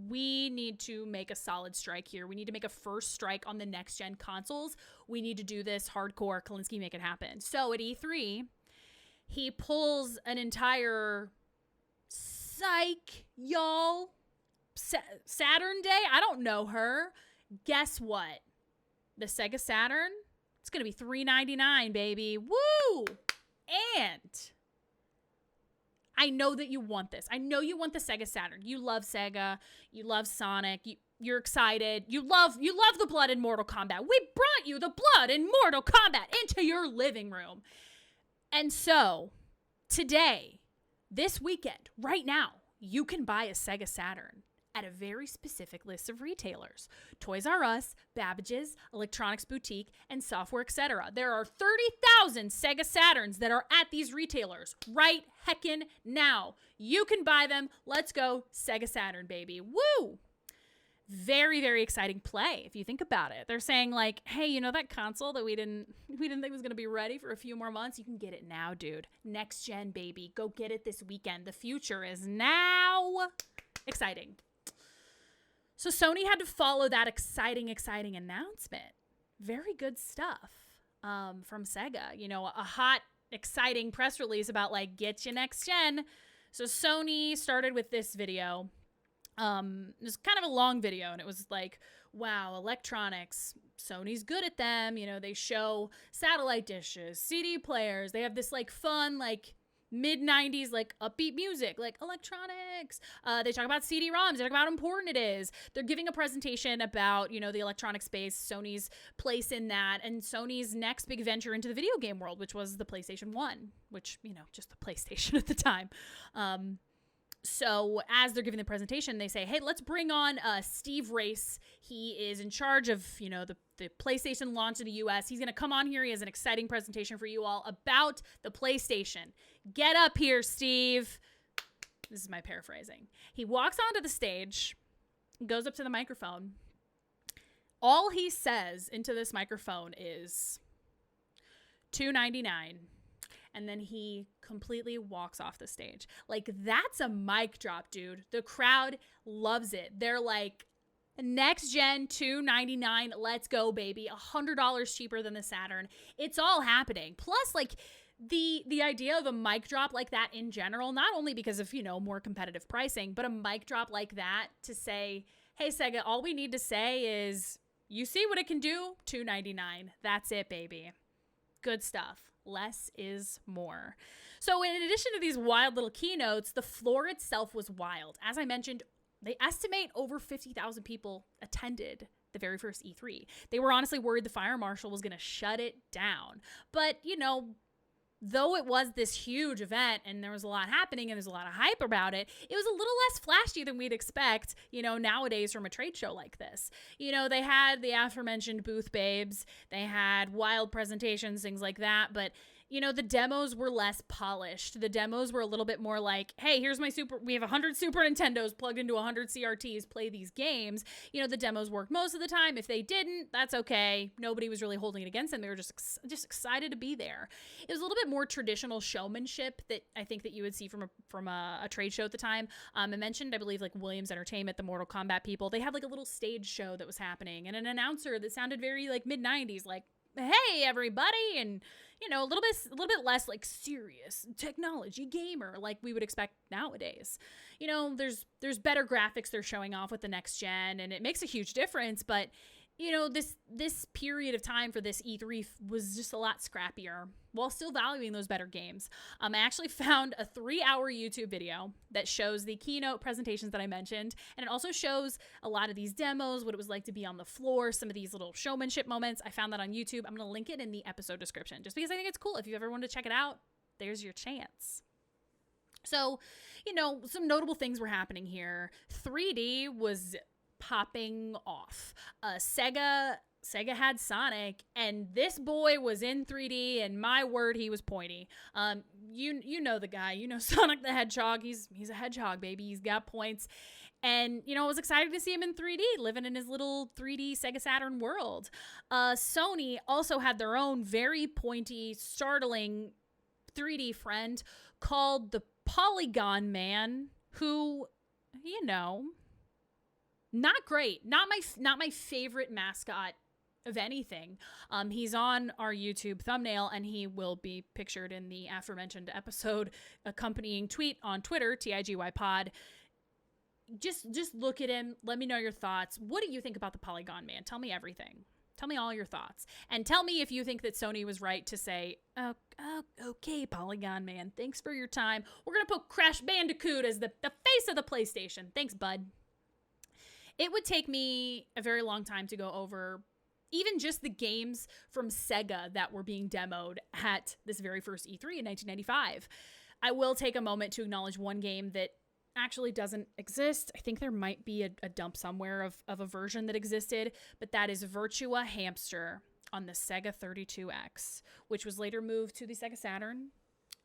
we need to make a solid strike here. We need to make a first strike on the next-gen consoles. We need to do this hardcore. Kalinske, make it happen. So at E3, he pulls an entire psych, y'all. Saturn Day? I don't know her. Guess what? The Sega Saturn, it's going to be $399, baby. Woo! And I know that you want this. I know you want the Sega Saturn. You love Sega. You love Sonic. You're excited. You love the blood in Mortal Kombat. We brought you the blood in Mortal Kombat into your living room. And so, today, this weekend, right now, you can buy a Sega Saturn at a very specific list of retailers. Toys R Us, Babbage's, Electronics Boutique, and Software, etc. There are 30,000 Sega Saturns that are at these retailers right heckin' now. You can buy them. Let's go Sega Saturn, baby. Woo! Very, very exciting play if you think about it. They're saying like, hey, that console that we didn't think was going to be ready for a few more months, you can get it now, dude. Next gen, baby. Go get it this weekend. The future is now. Exciting. So Sony had to follow that exciting announcement. Very good stuff from Sega. A hot, exciting press release about like, get you next gen. So Sony started with this video. It was kind of a long video, and it was like, wow, electronics, Sony's good at them. You know, they show satellite dishes, CD players. They have this like fun, like mid-90s, like upbeat music, like electronics. They talk about CD-ROMs. They talk about how important it is. They're giving a presentation about, you know, the electronic space, Sony's place in that, and Sony's next big venture into the video game world, which was the PlayStation 1, which, you know, just the PlayStation at the time. So as they're giving the presentation, they say, hey, let's bring on Steve Race. He is in charge of, you know, the PlayStation launch in the US. He's going to come on here. He has an exciting presentation for you all about the PlayStation. Get up here, Steve. This is my paraphrasing. He walks onto the stage, goes up to the microphone. All he says into this microphone is $2.99. And then he completely walks off the stage. Like, that's a mic drop, dude. The crowd loves it. They're like, next gen $2.99, let's go, baby. $100 cheaper than the Saturn. It's all happening. Plus, like, the idea of a mic drop like that in general, not only because of, you know, more competitive pricing, but a mic drop like that to say, hey, Sega, all we need to say is, you see what it can do? $2.99. That's it, baby. Good stuff. Less is more. So in addition to these wild little keynotes, the floor itself was wild. As I mentioned, they estimate over 50,000 people attended the very first E3. They were honestly worried the fire marshal was going to shut it down. But, you know, though it was this huge event and there was a lot happening and there's a lot of hype about it, it was a little less flashy than we'd expect, you know, nowadays from a trade show like this. You know, they had the aforementioned booth babes, they had wild presentations, things like that, but you know, the demos were less polished. The demos were a little bit more like, hey, here's my we have 100 Super Nintendos plugged into 100 CRTs, play these games. You know, the demos worked most of the time. If they didn't, that's okay. Nobody was really holding it against them. They were just excited to be there. It was a little bit more traditional showmanship that I think that you would see from a trade show at the time. I mentioned, I believe, like Williams Entertainment, the Mortal Kombat people. They had like a little stage show that was happening and an announcer that sounded very like mid-90s, like, hey, everybody, and you know, a little bit less like serious technology gamer like we would expect nowadays. You know, there's better graphics they're showing off with the next gen, and it makes a huge difference. But you know, this period of time for this E3 was just a lot scrappier while still valuing those better games. I actually found a 3-hour YouTube video that shows the keynote presentations that I mentioned, and it also shows a lot of these demos, what it was like to be on the floor, some of these little showmanship moments. I found that on YouTube. I'm going to link it in the episode description just because I think it's cool. If you ever want to check it out, there's your chance. So, you know, some notable things were happening here. 3D was popping off. Sega had Sonic, and this boy was in 3D, and my word, he was pointy. You know the guy, you know Sonic the Hedgehog. He's a hedgehog, baby. He's got points. And, you know, I was excited to see him in 3D, living in his little 3D Sega Saturn world. Sony also had their own very pointy, startling 3D friend called the Polygon Man, who, you know, not great. Not my favorite mascot of anything. He's on our YouTube thumbnail, and he will be pictured in the aforementioned episode accompanying tweet on Twitter, TIGY Pod. Just look at him. Let me know your thoughts. What do you think about the Polygon Man? Tell me everything. Tell me all your thoughts. And tell me if you think that Sony was right to say, oh, okay, Polygon Man, thanks for your time. We're going to put Crash Bandicoot as the face of the PlayStation. Thanks, bud. It would take me a very long time to go over even just the games from Sega that were being demoed at this very first E3 in 1995. I will take a moment to acknowledge one game that actually doesn't exist. I think there might be a dump somewhere of a version that existed, but that is Virtua Hamster on the Sega 32X, which was later moved to the Sega Saturn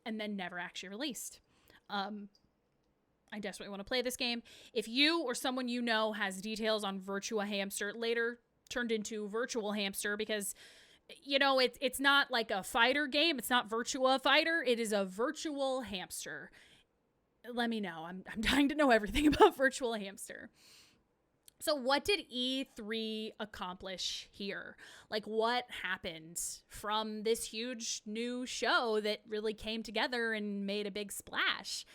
and then never actually released. I desperately want to play this game. If you or someone you know has details on Virtua Hamster, later turned into Virtual Hamster, because, you know, it's not like a fighter game. It's not Virtua Fighter. It is a virtual hamster. Let me know. I'm dying to know everything about Virtual Hamster. So what did E3 accomplish here? Like, what happened from this huge new show that really came together and made a big splash?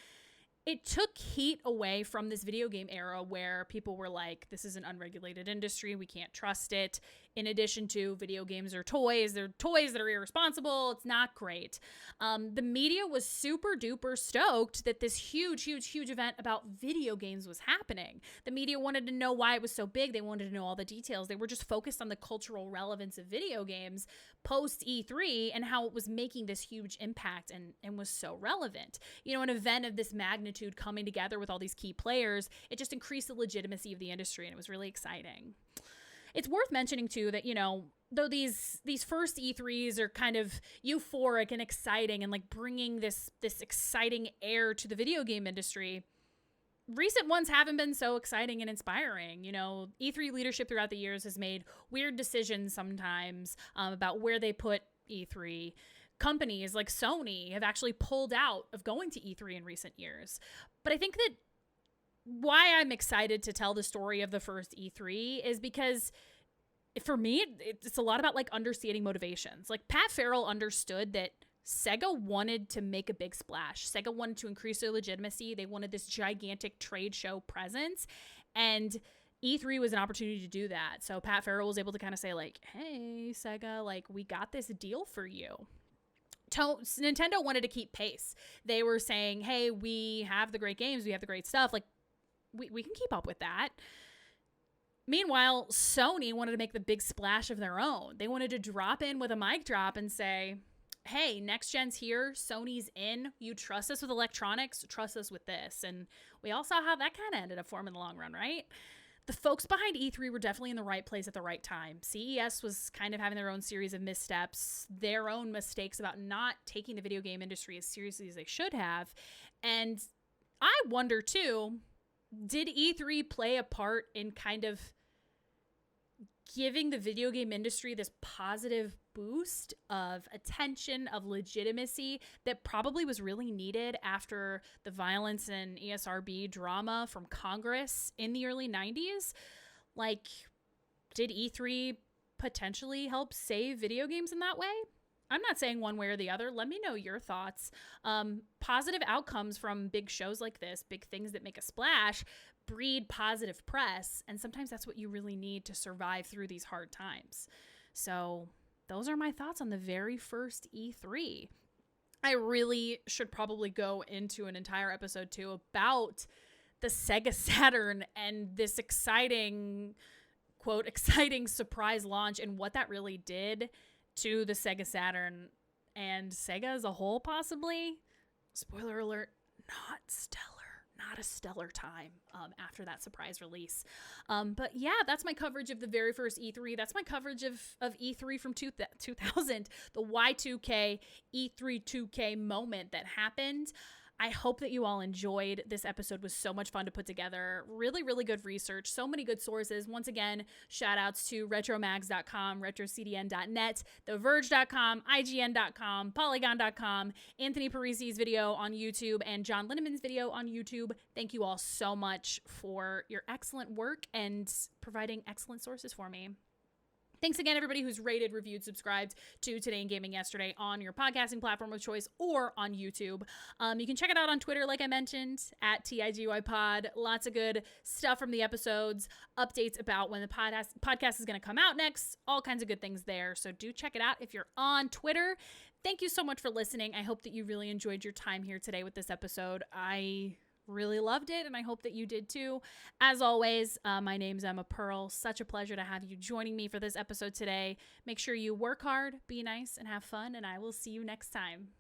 it took heat away from this video game era where people were like, this is an unregulated industry, we can't trust it. In addition to video games are toys, they're toys that are irresponsible, it's not great. The media was super duper stoked that this huge event about video games was happening. The media wanted to know why it was so big, they wanted to know all the details. They were just focused on the cultural relevance of video games post E3 and how it was making this huge impact and was so relevant. You know, an event of this magnitude coming together with all these key players, it just increased the legitimacy of the industry, and it was really exciting. It's worth mentioning too that, you know, though these first E3s are kind of euphoric and exciting and like bringing this exciting air to the video game industry, recent ones haven't been so exciting and inspiring. You know, E3 leadership throughout the years has made weird decisions sometimes about where they put E3. Companies like Sony have actually pulled out of going to E3 in recent years. But I think that why I'm excited to tell the story of the first E3 is because for me, it's a lot about like understanding motivations. Like Pat Farrell understood that Sega wanted to make a big splash. Sega wanted to increase their legitimacy. They wanted this gigantic trade show presence, and E3 was an opportunity to do that. So Pat Farrell was able to kind of say like, hey, Sega, like we got this deal for you. Nintendo wanted to keep pace. They were saying, hey, we have the great games, we have the great stuff. Like we can keep up with that. Meanwhile, Sony wanted to make the big splash of their own. They wanted to drop in with a mic drop and say, hey, next gen's here, Sony's in, you trust us with electronics, trust us with this. And we all saw how that kind of ended up forming in the long run, right? The folks behind E3 were definitely in the right place at the right time. CES was kind of having their own series of missteps, their own mistakes about not taking the video game industry as seriously as they should have. And I wonder too, did E3 play a part in kind of giving the video game industry this positive boost of attention, of legitimacy that probably was really needed after the violence and ESRB drama from Congress in the early 90s? Like, did E3 potentially help save video games in that way? I'm not saying one way or the other. Let me know your thoughts. Positive outcomes from big shows like this, big things that make a splash, breed positive press. And sometimes that's what you really need to survive through these hard times. So those are my thoughts on the very first E3. I really should probably go into an entire episode too about the Sega Saturn and this exciting, quote, exciting surprise launch and what that really did to the Sega Saturn and Sega as a whole, possibly. Spoiler alert, not a stellar time after that surprise release. But yeah, that's my coverage of the very first E3. That's my coverage of E3 from 2000, the Y2K E3 2K moment that happened. I hope that you all enjoyed. This episode was so much fun to put together. Really, really good research. So many good sources. Once again, shout outs to retromags.com, retrocdn.net, theverge.com, IGN.com, polygon.com, Anthony Parisi's video on YouTube, and John Linneman's video on YouTube. Thank you all so much for your excellent work and providing excellent sources for me. Thanks again, everybody who's rated, reviewed, subscribed to Today in Gaming Yesterday on your podcasting platform of choice or on YouTube. You can check it out on Twitter, like I mentioned, at TIGYPod. Lots of good stuff from the episodes, updates about when the podcast is going to come out next, all kinds of good things there. So do check it out if you're on Twitter. Thank you so much for listening. I hope that you really enjoyed your time here today with this episode. I really loved it, and I hope that you did too. As always, my name's Emma Pearl. Such a pleasure to have you joining me for this episode today. Make sure you work hard, be nice, and have fun, and I will see you next time.